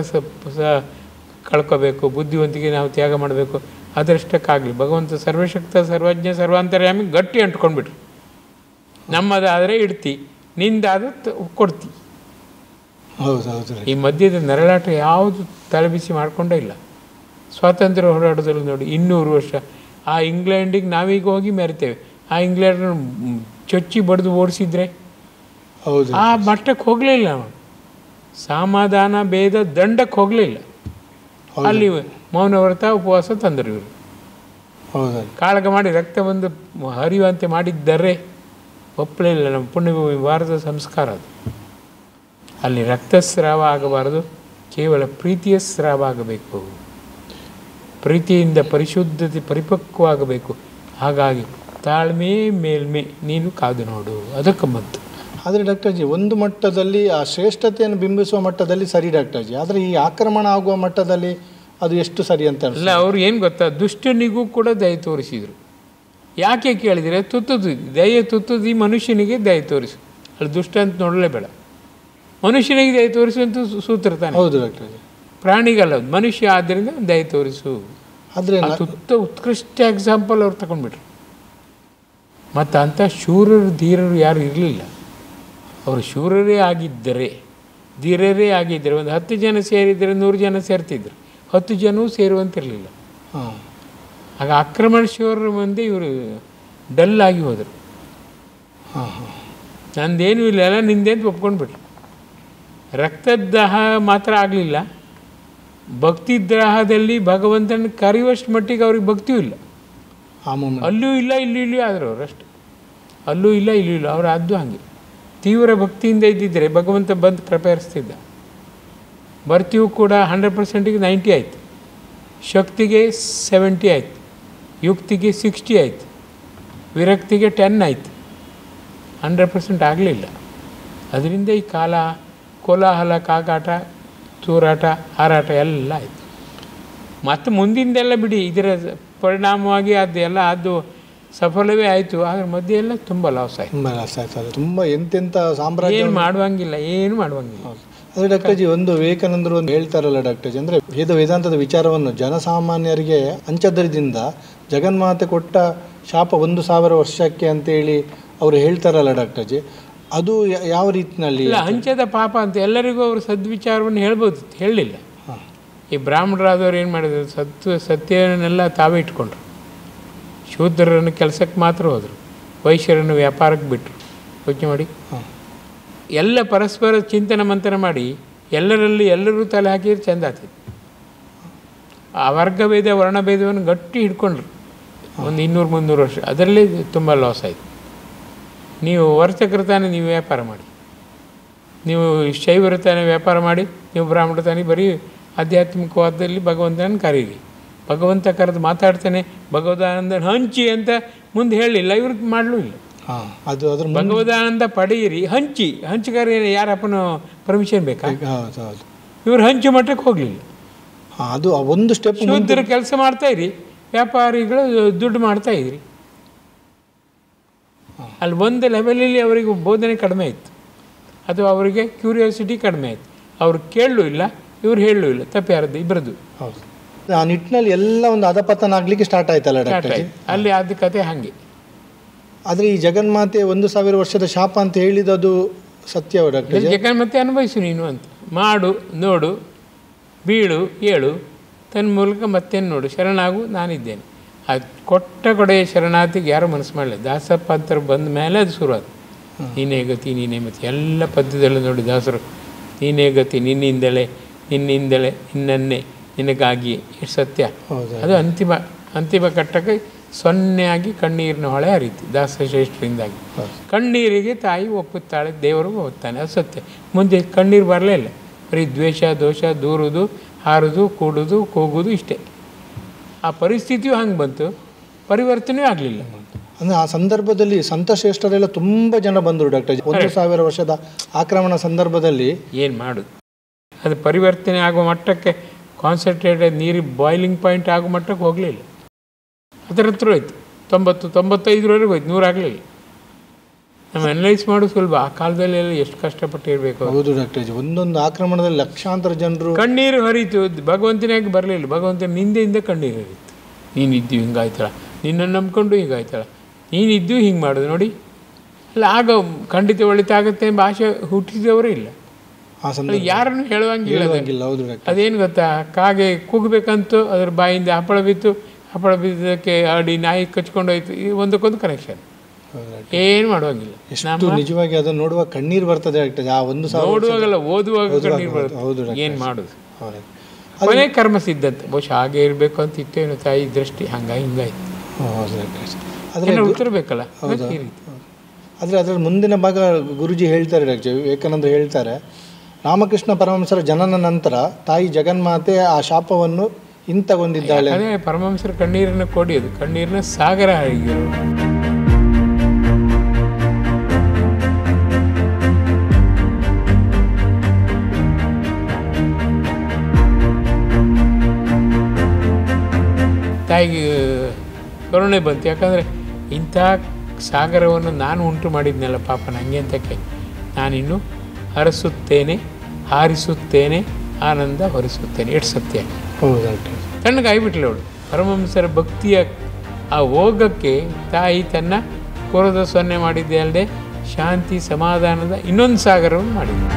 ಕಳ್ಕೋಬೇಕು? ಬುದ್ಧಿವಂತಿಗೆ ನಾವು ತ್ಯಾಗ ಮಾಡಬೇಕು. ಅದರಷ್ಟಕ್ಕಾಗಲಿ ಭಗವಂತ ಸರ್ವಶಕ್ತ ಸರ್ವಜ್ಞ ಸರ್ವಾಂತರ್ಯಾಮಿ ಗಟ್ಟಿ ಅಂಟ್ಕೊಂಡ್ಬಿಟ್ರು. ನಮ್ಮದಾದರೆ ಇಡ್ತಿ, ನಿಂದಾದರೆ ಕೊಡ್ತಿ. ಈ ಮಧ್ಯದ ನರಳಾಟ ಯಾವುದು ತಲೆಬಿಸಿ ಮಾಡಿಕೊಂಡೇ ಇಲ್ಲ. ಸ್ವಾತಂತ್ರ್ಯ ಹೋರಾಟದಲ್ಲಿ ನೋಡಿ 200 ವರ್ಷ. ಆ ಇಂಗ್ಲೆಂಡಿಗೆ ನಾವೀಗ ಹೋಗಿ ಮೆರಿತೇವೆ. ಆ ಇಂಗ್ಲೆಂಡ್ ಚೊಚ್ಚಿ ಬಡಿದು ಓಡಿಸಿದ್ರೆ ಆ ಮಟ್ಟಕ್ಕೆ ಹೋಗಲಿಲ್ಲ. ಅವನು ಸಮಾಧಾನ ಭೇದ ದಂಡಕ್ಕೆ ಹೋಗಲಿಲ್ಲ. ಅಲ್ಲಿ ಮೌನ ವ್ರತ ಉಪವಾಸ ತಂದರು ಇವರು. ಕಾಳಗ ಮಾಡಿ ರಕ್ತ ಬಂದು ಹರಿಯುವಂತೆ ಮಾಡಿದ್ದರೆ ಒಪ್ಪಲಿಲ್ಲ. ನಮ್ಮ ಪುಣ್ಯಭೂಮಿ ಭಾರತದ ಸಂಸ್ಕಾರ ಅದು. ಅಲ್ಲಿ ರಕ್ತಸ್ರಾವ ಆಗಬಾರದು, ಕೇವಲ ಪ್ರೀತಿಯ ಸ್ರಾವ ಆಗಬೇಕು. ಪ್ರೀತಿಯಿಂದ ಪರಿಶುದ್ಧತೆ ಪರಿಪಕ್ವವಾಗಬೇಕು. ಹಾಗಾಗಿ ತಾಳ್ಮೆ ಮೇಲ್ಮೆ ನೀನು ಕಾದು ನೋಡು, ಅದಕ್ಕೆ ಬಂತು. ಆದರೆ ಡಾಕ್ಟರ್ ಜಿ ಒಂದು ಮಟ್ಟದಲ್ಲಿ ಆ ಶ್ರೇಷ್ಠತೆಯನ್ನು ಬಿಂಬಿಸುವ ಮಟ್ಟದಲ್ಲಿ ಸರಿ ಡಾಕ್ಟರ್ ಜಿ. ಆದರೆ ಈ ಆಕ್ರಮಣ ಆಗುವ ಮಟ್ಟದಲ್ಲಿ ಅದು ಎಷ್ಟು ಸರಿ ಅಂತ ಅಲ್ಲ. ಅವ್ರು ಏನು ಗೊತ್ತಾ, ದುಷ್ಟನಿಗೂ ಕೂಡ ದಯ ತೋರಿಸಿದರು. ಯಾಕೆ ಕೇಳಿದರೆ ತುತ್ತುದು ದಯ ತುತ್ತುದು ಮನುಷ್ಯನಿಗೆ ದಯ ತೋರಿಸು. ಅಲ್ಲಿ ದುಷ್ಟ ಅಂತ ನೋಡಲೇಬೇಡ, ಮನುಷ್ಯನಿಗೆ ದಯ ತೋರಿಸು ಅಂತ ಸೂತ್ರ ತಾನೆ. ಹೌದು ಡಾಕ್ಟರ್. ಪ್ರಾಣಿಗಲ್ಲ, ಮನುಷ್ಯ ಆದ್ದರಿಂದ ದಯ ತೋರಿಸು. ಆದರೆ ಉತ್ಕೃಷ್ಟ ಎಕ್ಸಾಂಪಲ್ ಅವ್ರು ತಗೊಂಡ್ಬಿಟ್ರು. ಮತ್ತು ಅಂಥ ಶೂರರು ಧೀರರು ಯಾರು ಇರಲಿಲ್ಲ. ಅವರು ಶೂರರೇ ಆಗಿದ್ದರೆ, ಧೀರರೇ ಆಗಿದ್ದರೆ ಒಂದು 10 ಜನ ಸೇರಿದರೆ 100 ಜನ ಸೇರ್ತಿದ್ರು, 10 ಜನವೂ ಸೇರುವಂತಿರಲಿಲ್ಲ. ಆಗ ಆಕ್ರಮಣಶೀಲರ ಮುಂದೆ ಇವರು ಡಲ್ ಆಗಿ ಹೋದರು. ನಂದೇನೂ ಇಲ್ಲ, ಎಲ್ಲ ನಿಂದೆ ಅಂತ ಒಪ್ಕೊಂಡ್ಬಿಟ್ರು. ರಕ್ತದಾಹ ಮಾತ್ರ ಆಗಲಿಲ್ಲ, ಭಕ್ತಿ ದಾಹದಲ್ಲಿ ಭಗವಂತನ ಕರೆಯುವಷ್ಟು ಮಟ್ಟಿಗೆ ಅವ್ರಿಗೆ ಭಕ್ತಿಯೂ ಇಲ್ಲ. ಅಲ್ಲೂ ಇಲ್ಲ ಇಲ್ಲೂ ಇಲ್ಲ ಆದರು ಅವರಷ್ಟು. ಅಲ್ಲೂ ಇಲ್ಲ ಇಲ್ಲೂ ಇಲ್ಲ ಅವರು ಆದ್ದು ಹಾಗೆ ತೀವ್ರ ಭಕ್ತಿಯಿಂದ ಇದ್ದಿದ್ದರೆ ಭಗವಂತ ಬಂದು ಕೃಪೆ ಹರಿಸ್ತಿದ್ದ. ಭರ್ತಿಯೂ ಕೂಡ 100%ಗೆ 90 ಆಯಿತು, ಶಕ್ತಿಗೆ 70 ಆಯಿತು, ಯುಕ್ತಿಗೆ 60 ಆಯಿತು, ವಿರಕ್ತಿಗೆ 10 ಆಯಿತು. 100% ಆಗಲಿಲ್ಲ. ಅದರಿಂದ ಈ ಕಾಲ ಕೋಲಾಹಲ, ಕಾಗಾಟ, ತೂರಾಟ, ಹಾರಾಟ ಎಲ್ಲ ಆಯಿತು. ಮತ್ತು ಮುಂದಿಂದೆಲ್ಲ ಬಿಡಿ, ಇದರ ಪರಿಣಾಮವಾಗಿ ಅದೆಲ್ಲ ಅದು ಸಫಲವೇ ಆಯಿತು. ಆದರೆ ಮಧ್ಯೆ ಎಲ್ಲ ತುಂಬ ಲಾಸ್ ಆಯಿತು. ತುಂಬ ಎಂತೆಂಥ ಸಾಮ್ರಾಜ್ಯ ಏನು ಮಾಡುವಂಗಿಲ್ಲ, ಏನು ಮಾಡುವಂಗಿಲ್ಲ. ಅದೇ ಡಾಕ್ಟರ್ ಜಿ, ಒಂದು ವಿವೇಕಾನಂದರು ಒಂದು ಹೇಳ್ತಾರಲ್ಲ ಡಾಕ್ಟರ್ ಜಿ, ಅಂದರೆ ವೇದಾಂತದ ವಿಚಾರವನ್ನು ಜನಸಾಮಾನ್ಯರಿಗೆ ಹಂಚದ್ರಿಂದ ಜಗನ್ಮಾತೆ ಕೊಟ್ಟ ಶಾಪ 1000 ವರ್ಷಕ್ಕೆ ಅಂತೇಳಿ ಅವರು ಹೇಳ್ತಾರಲ್ಲ ಡಾಕ್ಟರ್ ಜಿ, ಅದು ಯಾವ ರೀತಿಯಲ್ಲಿ? ಇಲ್ಲ, ಹಂಚದ ಪಾಪ ಅಂತ ಎಲ್ಲರಿಗೂ ಅವರು ಸದ್ವಿಚಾರವನ್ನು ಹೇಳ್ಬೋದು, ಹೇಳಲಿಲ್ಲ. ಈ ಬ್ರಾಹ್ಮಣರಾದವ್ರು ಏನು ಮಾಡಿದ್ರು, ಸತ್ಯವನ್ನೆಲ್ಲ ತಾವೇ ಇಟ್ಕೊಂಡ್ರು. ಶೂದ್ರರನ್ನು ಕೆಲಸಕ್ಕೆ ಮಾತ್ರ ಹೋದರು, ವೈಶ್ಯರನ್ನು ವ್ಯಾಪಾರಕ್ಕೆ ಬಿಟ್ಟರು. ಯೋಚನೆ ಮಾಡಿ, ಎಲ್ಲ ಪರಸ್ಪರ ಚಿಂತನೆ ಮಂಥನ ಮಾಡಿ ಎಲ್ಲರಲ್ಲಿ ಎಲ್ಲರೂ ತಲೆ ಹಾಕಿದ್ರೆ ಚೆಂದ ಆಗ್ತದೆ. ಆ ವರ್ಗಭೇದ ವರ್ಣಭೇದವನ್ನು ಗಟ್ಟಿ ಹಿಡ್ಕೊಂಡ್ರು ಒಂದು 200-300 ವರ್ಷ. ಅದರಲ್ಲೇ ತುಂಬ ಲಾಸ್ ಆಯಿತು. ನೀವು ವರ್ತಕರು ತಾನೇ ನೀವು ವ್ಯಾಪಾರ ಮಾಡಿ, ನೀವು ಶೈವರು ತಾನೇ ವ್ಯಾಪಾರ ಮಾಡಿ, ನೀವು ಬ್ರಾಹ್ಮಣ ತಾನೇ ಬರೀ ಆಧ್ಯಾತ್ಮಿಕವಾದದಲ್ಲಿ ಭಗವಂತನ ಕರೀರಿ. ಭಗವಂತ ಕರೆದು ಮಾತಾಡ್ತಾನೆ, ಭಗವದಾನಂದ ಹಂಚಿ ಅಂತ ಮುಂದೆ ಹೇಳಲಿಲ್ಲ, ಇವ್ರಿಗೆ ಮಾಡಲೂ ಇಲ್ಲ. ಅದು ಅದ್ರ ಭಗವದಾನಂದ ಪಡೆಯಿರಿ, ಹಂಚಿಗಾರ ಯಾರಪ್ಪನ ಪರ್ಮಿಷನ್ ಬೇಕಾ? ಇವರು ಹಂಚು ಮಟ್ಟಕ್ಕೆ ಹೋಗಲಿಲ್ಲ. ಅದು ಒಂದು ಸ್ಟೆಪ್ ಶೂದ್ರ ಕೆಲಸ ಮಾಡ್ತಾಯಿರಿ, ವ್ಯಾಪಾರಿಗಳು ದುಡ್ಡು ಮಾಡ್ತಾಯಿದ್ರಿ. ಅಲ್ಲಿ ಒಂದು ಲೆವೆಲಲ್ಲಿ ಅವರಿಗೆ ಬೋಧನೆ ಕಡಿಮೆ ಇತ್ತು, ಅಥವಾ ಅವರಿಗೆ ಕ್ಯೂರಿಯಾಸಿಟಿ ಕಡಿಮೆ ಆಯಿತು. ಅವ್ರು ಕೇಳಲೂ ಇಲ್ಲ, ಇವ್ರು ಹೇಳಲೂ ಇಲ್ಲ. ತಪ್ಪು ಯಾರದ್ದು? ಇಬ್ಬರದ್ದು. ಹೌದು. ಆ ನಿಟ್ಟಿನಲ್ಲಿ ಎಲ್ಲ ಒಂದು ಅಧಪತನ ಆಗಲಿಕ್ಕೆ ಸ್ಟಾರ್ಟ್ ಆಯ್ತಲ್ಲ ಡಾಕ್ಟರ್? ಅಲ್ಲಿ ಆದ ಕತೆ ಹಾಗೆ. ಆದರೆ ಈ ಜಗನ್ಮಾತೆ 1000 ವರ್ಷದ ಶಾಪ ಅಂತ ಹೇಳಿದದು ಸತ್ಯವ ಡಾಕ್ಟರ್? ಜಗನ್ಮಾತೆ ಅನುಭವಿಸು ನೀನು ಅಂತ. ಮಾಡು, ನೋಡು, ಬೀಳು, ಏಳು, ತನ್ನ ಮೂಲಕ ಮತ್ತೇನು ನೋಡು, ಶರಣಾಗು, ನಾನಿದ್ದೇನೆ. ಅದು ಕೊಟ್ಟ ಕೊಡೆಯ ಶರಣಾರ್ಥಿಗೆ ಯಾರೂ ಮನಸ್ಸು ಮಾಡಲಿಲ್ಲ. ದಾಸಪಂಥರು ಬಂದ ಮೇಲೆ ಅದು ಶುರುವಾತು. ನೀನೇ ಗತಿ, ನೀನೇ ಮತಿ, ಎಲ್ಲ ಪದ್ಯದಲ್ಲೂ ನೋಡಿ ದಾಸರು, ನೀನೇ ಗತಿ, ನಿನ್ನಿಂದಲೇ, ನಿನ್ನನ್ನೇ, ನಿನಗಾಗಿ. ಎಷ್ಟು ಸತ್ಯ ಅದು. ಅಂತಿಮ ಕಟ್ಟಕ್ಕೆ ಸೊನ್ನೆಯಾಗಿ ಕಣ್ಣೀರಿನ ಹೊಳೆ ಹರಿತು ದಾಸಶ್ರೇಷ್ಠರಿಂದಾಗಿ. ಕಣ್ಣೀರಿಗೆ ತಾಯಿ ಒಪ್ಪುತ್ತಾಳೆ, ದೇವರು ಒಪ್ಪುತ್ತಾನೆ, ಅದು ಸತ್ಯ. ಮುಂದೆ ಕಣ್ಣೀರು ಬರಲೇ ಇಲ್ಲ, ಬರೀ ದ್ವೇಷ, ದೋಷ, ದೂರುದು, ಹಾರುದು, ಕೂಡುದು, ಕೂಗುದು, ಇಷ್ಟೇ. ಆ ಪರಿಸ್ಥಿತಿಯು ಹಂಗೆ ಬಂತು, ಪರಿವರ್ತನೆ ಆಗಲಿಲ್ಲ. ಅಂದರೆ ಆ ಸಂದರ್ಭದಲ್ಲಿ ಸಂತಶ್ರೇಷ್ಠರೆಲ್ಲ ತುಂಬ ಜನ ಬಂದರು ಡಾಕ್ಟರ್. 1000 ವರ್ಷದ ಆಕ್ರಮಣ ಸಂದರ್ಭದಲ್ಲಿ ಏನು ಮಾಡೋದು? ಅದು ಪರಿವರ್ತನೆ ಆಗುವ ಮಟ್ಟಕ್ಕೆ, ಕಾನ್ಸಂಟ್ರೇಟೆಡ್ ನೀರು ಬಾಯ್ಲಿಂಗ್ ಪಾಯಿಂಟ್ ಆಗೋ ಮಟ್ಟಕ್ಕೆ ಹೋಗಲಿಲ್ಲ. ಅದರ ಹತ್ರ ಹೋಯ್ತು 90-95 ಹೋಯ್ತು, 100 ಆಗಲಿಲ್ಲ. ನಮ್ಮ ಅನಲೈಸ್ ಮಾಡೋದು ಸುಲಭ. ಆ ಕಾಲದಲ್ಲಿ ಎಲ್ಲ ಎಷ್ಟು ಕಷ್ಟಪಟ್ಟಿರಬೇಕು. ಹೌದು ಡಾಕ್ಟರ್ ಜಿ, ಒಂದೊಂದು ಆಕ್ರಮಣದಲ್ಲಿ ಲಕ್ಷಾಂತರ ಜನರು ಕಣ್ಣೀರು ಹರಿತು. ಭಗವಂತನಾಗಿ ಬರಲಿಲ್ಲ, ಭಗವಂತನ ನಿಂದೆಯಿಂದ ಕಣ್ಣೀರು ಹರಿತು. ನೀನಿದ್ದು ಹಿಂಗಾಯ್ತಲ್ಲ, ನಿನ್ನನ್ನು ನಂಬ್ಕೊಂಡು ಹೀಗಾಯ್ತಲ್ಲ, ನೀನಿದ್ದು ಹಿಂಗೆ ಮಾಡೋದು ನೋಡಿ. ಅಲ್ಲ, ಆಗ ಖಂಡಿತ ಒಳಿತಾಗುತ್ತೆ ಎಂಬ ಆಶೆ ಹುಟ್ಟಿದವರೇ ಇಲ್ಲ. ಯಾರನ್ನು ಹೇಳುವಂಗಿಲ್ಲ. ಅದೇನು ಗೊತ್ತಾ, ಕಾಗೆ ಕೂಗಬೇಕಂತೂ ಅದ್ರ ಬಾಯಿಂದ ಹಪ್ಪಳ ಬಿತ್ತು, ಹಪ್ಪಳ ಬಿದ್ದಕ್ಕೆ ಅಡಿ ನಾಯಿ ಕಚ್ಕೊಂಡೋಯ್ತು. ಇದು ಒಂದಕ್ಕೊಂದು ಕನೆಕ್ಷನ್, ಏನು ಮಾಡುವಂಗಿಲ್ಲ. ನಿಜವಾಗಿ ಅದನ್ನು ನೋಡುವಾಗ ಕಣ್ಣೀರು ಬರ್ತದೆ. ನೋಡುವಾಗಲ್ಲ, ಓದುವಾಗ ಕಣ್ಣೀರು ಬರ್ತದೆ. ಏನು ಮಾಡೋದು? ಕೊನೆ ಕರ್ಮ ಸಿದ್ಧಂತೆ. ಬಹುಶಃ ಹಾಗೆ ಇರಬೇಕು ಅಂತ ಇತ್ತೇನು ತಾಯಿ ದೃಷ್ಟಿ, ಹಿಂಗಾಯ್ತು. ಅದನ್ನ ಉತ್ತರಬೇಕಲ್ಲ. ಆದರೆ ಅದರ ಮುಂದಿನ ಭಾಗ ಗುರುಜಿ ಹೇಳ್ತಾರೆ ಡಾಕ್ಟರ್ ವಿವೇಕಾನಂದರು ಹೇಳ್ತಾರೆ, ರಾಮಕೃಷ್ಣ ಪರಮಹಂಸರ ಜನನ ನಂತರ ತಾಯಿ ಜಗನ್ಮಾತೆ ಆ ಶಾಪವನ್ನು ಹಿಂತಗೊಂಡಿದ್ದಾಳೆ. ಅದೇ ಪರಮಹಂಸರ ಕಣ್ಣೀರನ್ನು ಕೊಡಿಯೋದು, ಕಣ್ಣೀರಿನ ಸಾಗರ ಆಗಿರೋ. ತಾಯಿಗೆ ಕರುಣೆ ಬಂತು. ಯಾಕಂದರೆ ಇಂಥ ಸಾಗರವನ್ನು ನಾನು ಉಂಟು ಮಾಡಿದ್ನಲ್ಲ ಪಾಪ, ನನಗೆ ಅಂತಕ್ಕೆ ನಾನಿನ್ನು ಹರಿಸುತ್ತೇನೆ, ಹಾರಿಸುತ್ತೇನೆ, ಆನಂದ ಹೊರಿಸುತ್ತೇನೆ. ಎಷ್ಟು ಸತ್ಯ. ಹೌದು. ತಣ್ಣಗಾಗಿಬಿಟ್ಲೆ ಅವಳು. ಪರಮಹಂಸರ ಭಕ್ತಿಯ ಆ ಹೋಗಕ್ಕೆ ತಾಯಿ ತನ್ನ ಕೊರದ ಸೊನ್ನೆ ಮಾಡಿದ್ದೆ ಅಲ್ಲದೆ ಶಾಂತಿ ಸಮಾಧಾನದ ಇನ್ನೊಂದು ಸಾಗರವನ್ನು ಮಾಡಿದೆ.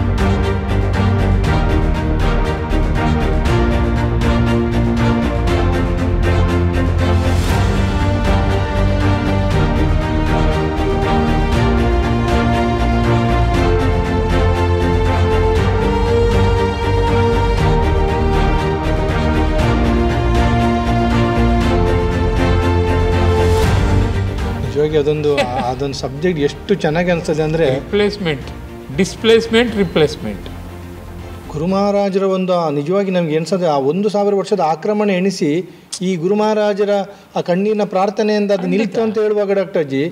ನಿಜವಾಗಿ ಅದೊಂದು ಸಬ್ಜೆಕ್ಟ್ ಎಷ್ಟು ಚೆನ್ನಾಗಿ ಅನಿಸ್ತದೆ ಅಂದರೆ ರಿಪ್ಲೇಸ್ಮೆಂಟ್ ಗುರು ಮಹಾರಾಜರ ಒಂದು ನಿಜವಾಗಿ ನಮ್ಗೆ ಎನಿಸೋದು ಆ 1000 ವರ್ಷದ ಆಕ್ರಮಣ ಎಣಿಸಿ ಈ ಗುರು ಮಹಾರಾಜರ ಆ ಕಣ್ಣಿನ ಪ್ರಾರ್ಥನೆಯಿಂದ ಅದು ನಿಲ್ತು ಅಂತ ಹೇಳುವಾಗ ಡಾಕ್ಟರ್ ಜಿ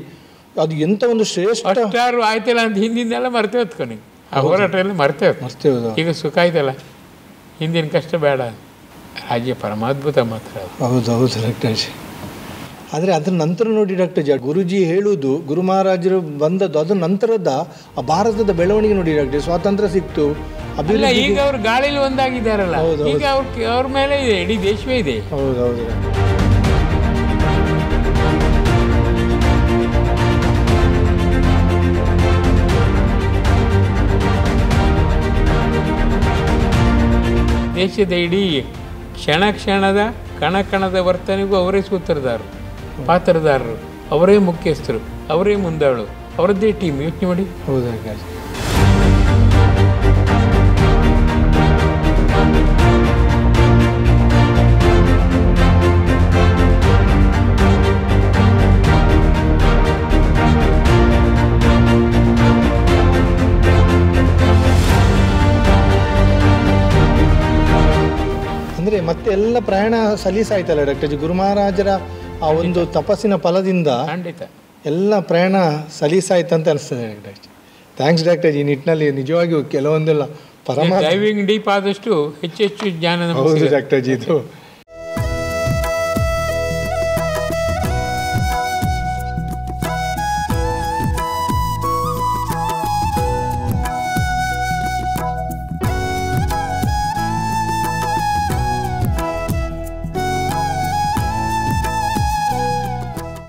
ಅದು ಎಂಥ ಒಂದು ಶ್ರೇಷ್ಠ ಅಷ್ಟಾರು ಆಯ್ತಲ್ಲ ಅಂತ ಹಿಂದಿಂದೆಲ್ಲ ಮರ್ತೇವೆ ಹೊತ್ಕೊಂಡು ಆ ಹೋರಾಟ ಎಲ್ಲ ಮರ್ತೇವೆ. ಈಗ ಸುಖ ಆಯ್ತಲ್ಲ, ಹಿಂದಿನ ಕಷ್ಟ ಬೇಡ. ರಾಜ್ಯ ಪರಮಾದ್ಭುತ ಮಾತ್ರ. ಹೌದು ಡಾಕ್ಟರ್ ಜಿ. ಆದರೆ ಅದ್ರ ನಂತರ ನೋಡಿ ಡಾಕ್ಟರ್ ಜಿ, ಗುರುಜಿ ಹೇಳುವುದು ಗುರು ಮಹಾರಾಜರು ಬಂದದ್ದು ಅದ್ರ ನಂತರದ ಆ ಭಾರತದ ಬೆಳವಣಿಗೆ ನೋಡಿ ಡಾಕ್ಟರ್. ಸ್ವಾತಂತ್ರ್ಯ ಸಿಕ್ತು, ಈಗ ಅವ್ರು ಗಾಳಿಲಿ ಒಂದಾಗಿದ್ದಾರಲ್ಲ, ಈಗ ಅವ್ರ ಮೇಲೆ ಇದೆ, ಇಡೀ ದೇಶವೇ ಇದೆ. ಹೌದು. ದೇಶದ ಇಡೀ ಕ್ಷಣ ಕ್ಷಣದ ಕಣಕಣದ ವರ್ತನೆಗೂ ಅವರೇ ಪಾತ್ರದಾರರು, ಅವರೇ ಮುಖ್ಯಸ್ಥರು, ಅವರೇ ಮುಂದಾಳು, ಅವರದ್ದೇ ಟೀಮ್. ಯೋಚನೆ ಮಾಡಿ. ಹೌದಾ? ಅಂದರೆ ಮತ್ತೆ ಎಲ್ಲ ಪ್ರಯಾಣ ಸಲೀಸಾಯ್ತಲ್ಲ ಡಾಕ್ಟರ್ ಜಿ, ಗುರು ಮಹಾರಾಜರ ಆ ಒಂದು ತಪಸ್ಸಿನ ಫಲದಿಂದ ಖಂಡಿತ ಎಲ್ಲ ಪ್ರಯಾಣ ಸಲೀಸಾಯ್ತಂತ ಅನಿಸ್ತದೆ doctor G. Thanks doctor G. ಈ ನಿಟ್ಟಿನಲ್ಲಿ ನಿಜವಾಗಿಯೂ ಕೆಲವೊಂದೆಲ್ಲ ಡೈವಿಂಗ್ ಡೀಪ್ ಆದಷ್ಟು ಹೆಚ್ಚು ಜ್ಞಾನ. ಹೌದು ಡಾಕ್ಟರ್ ಜಿ, ಇದು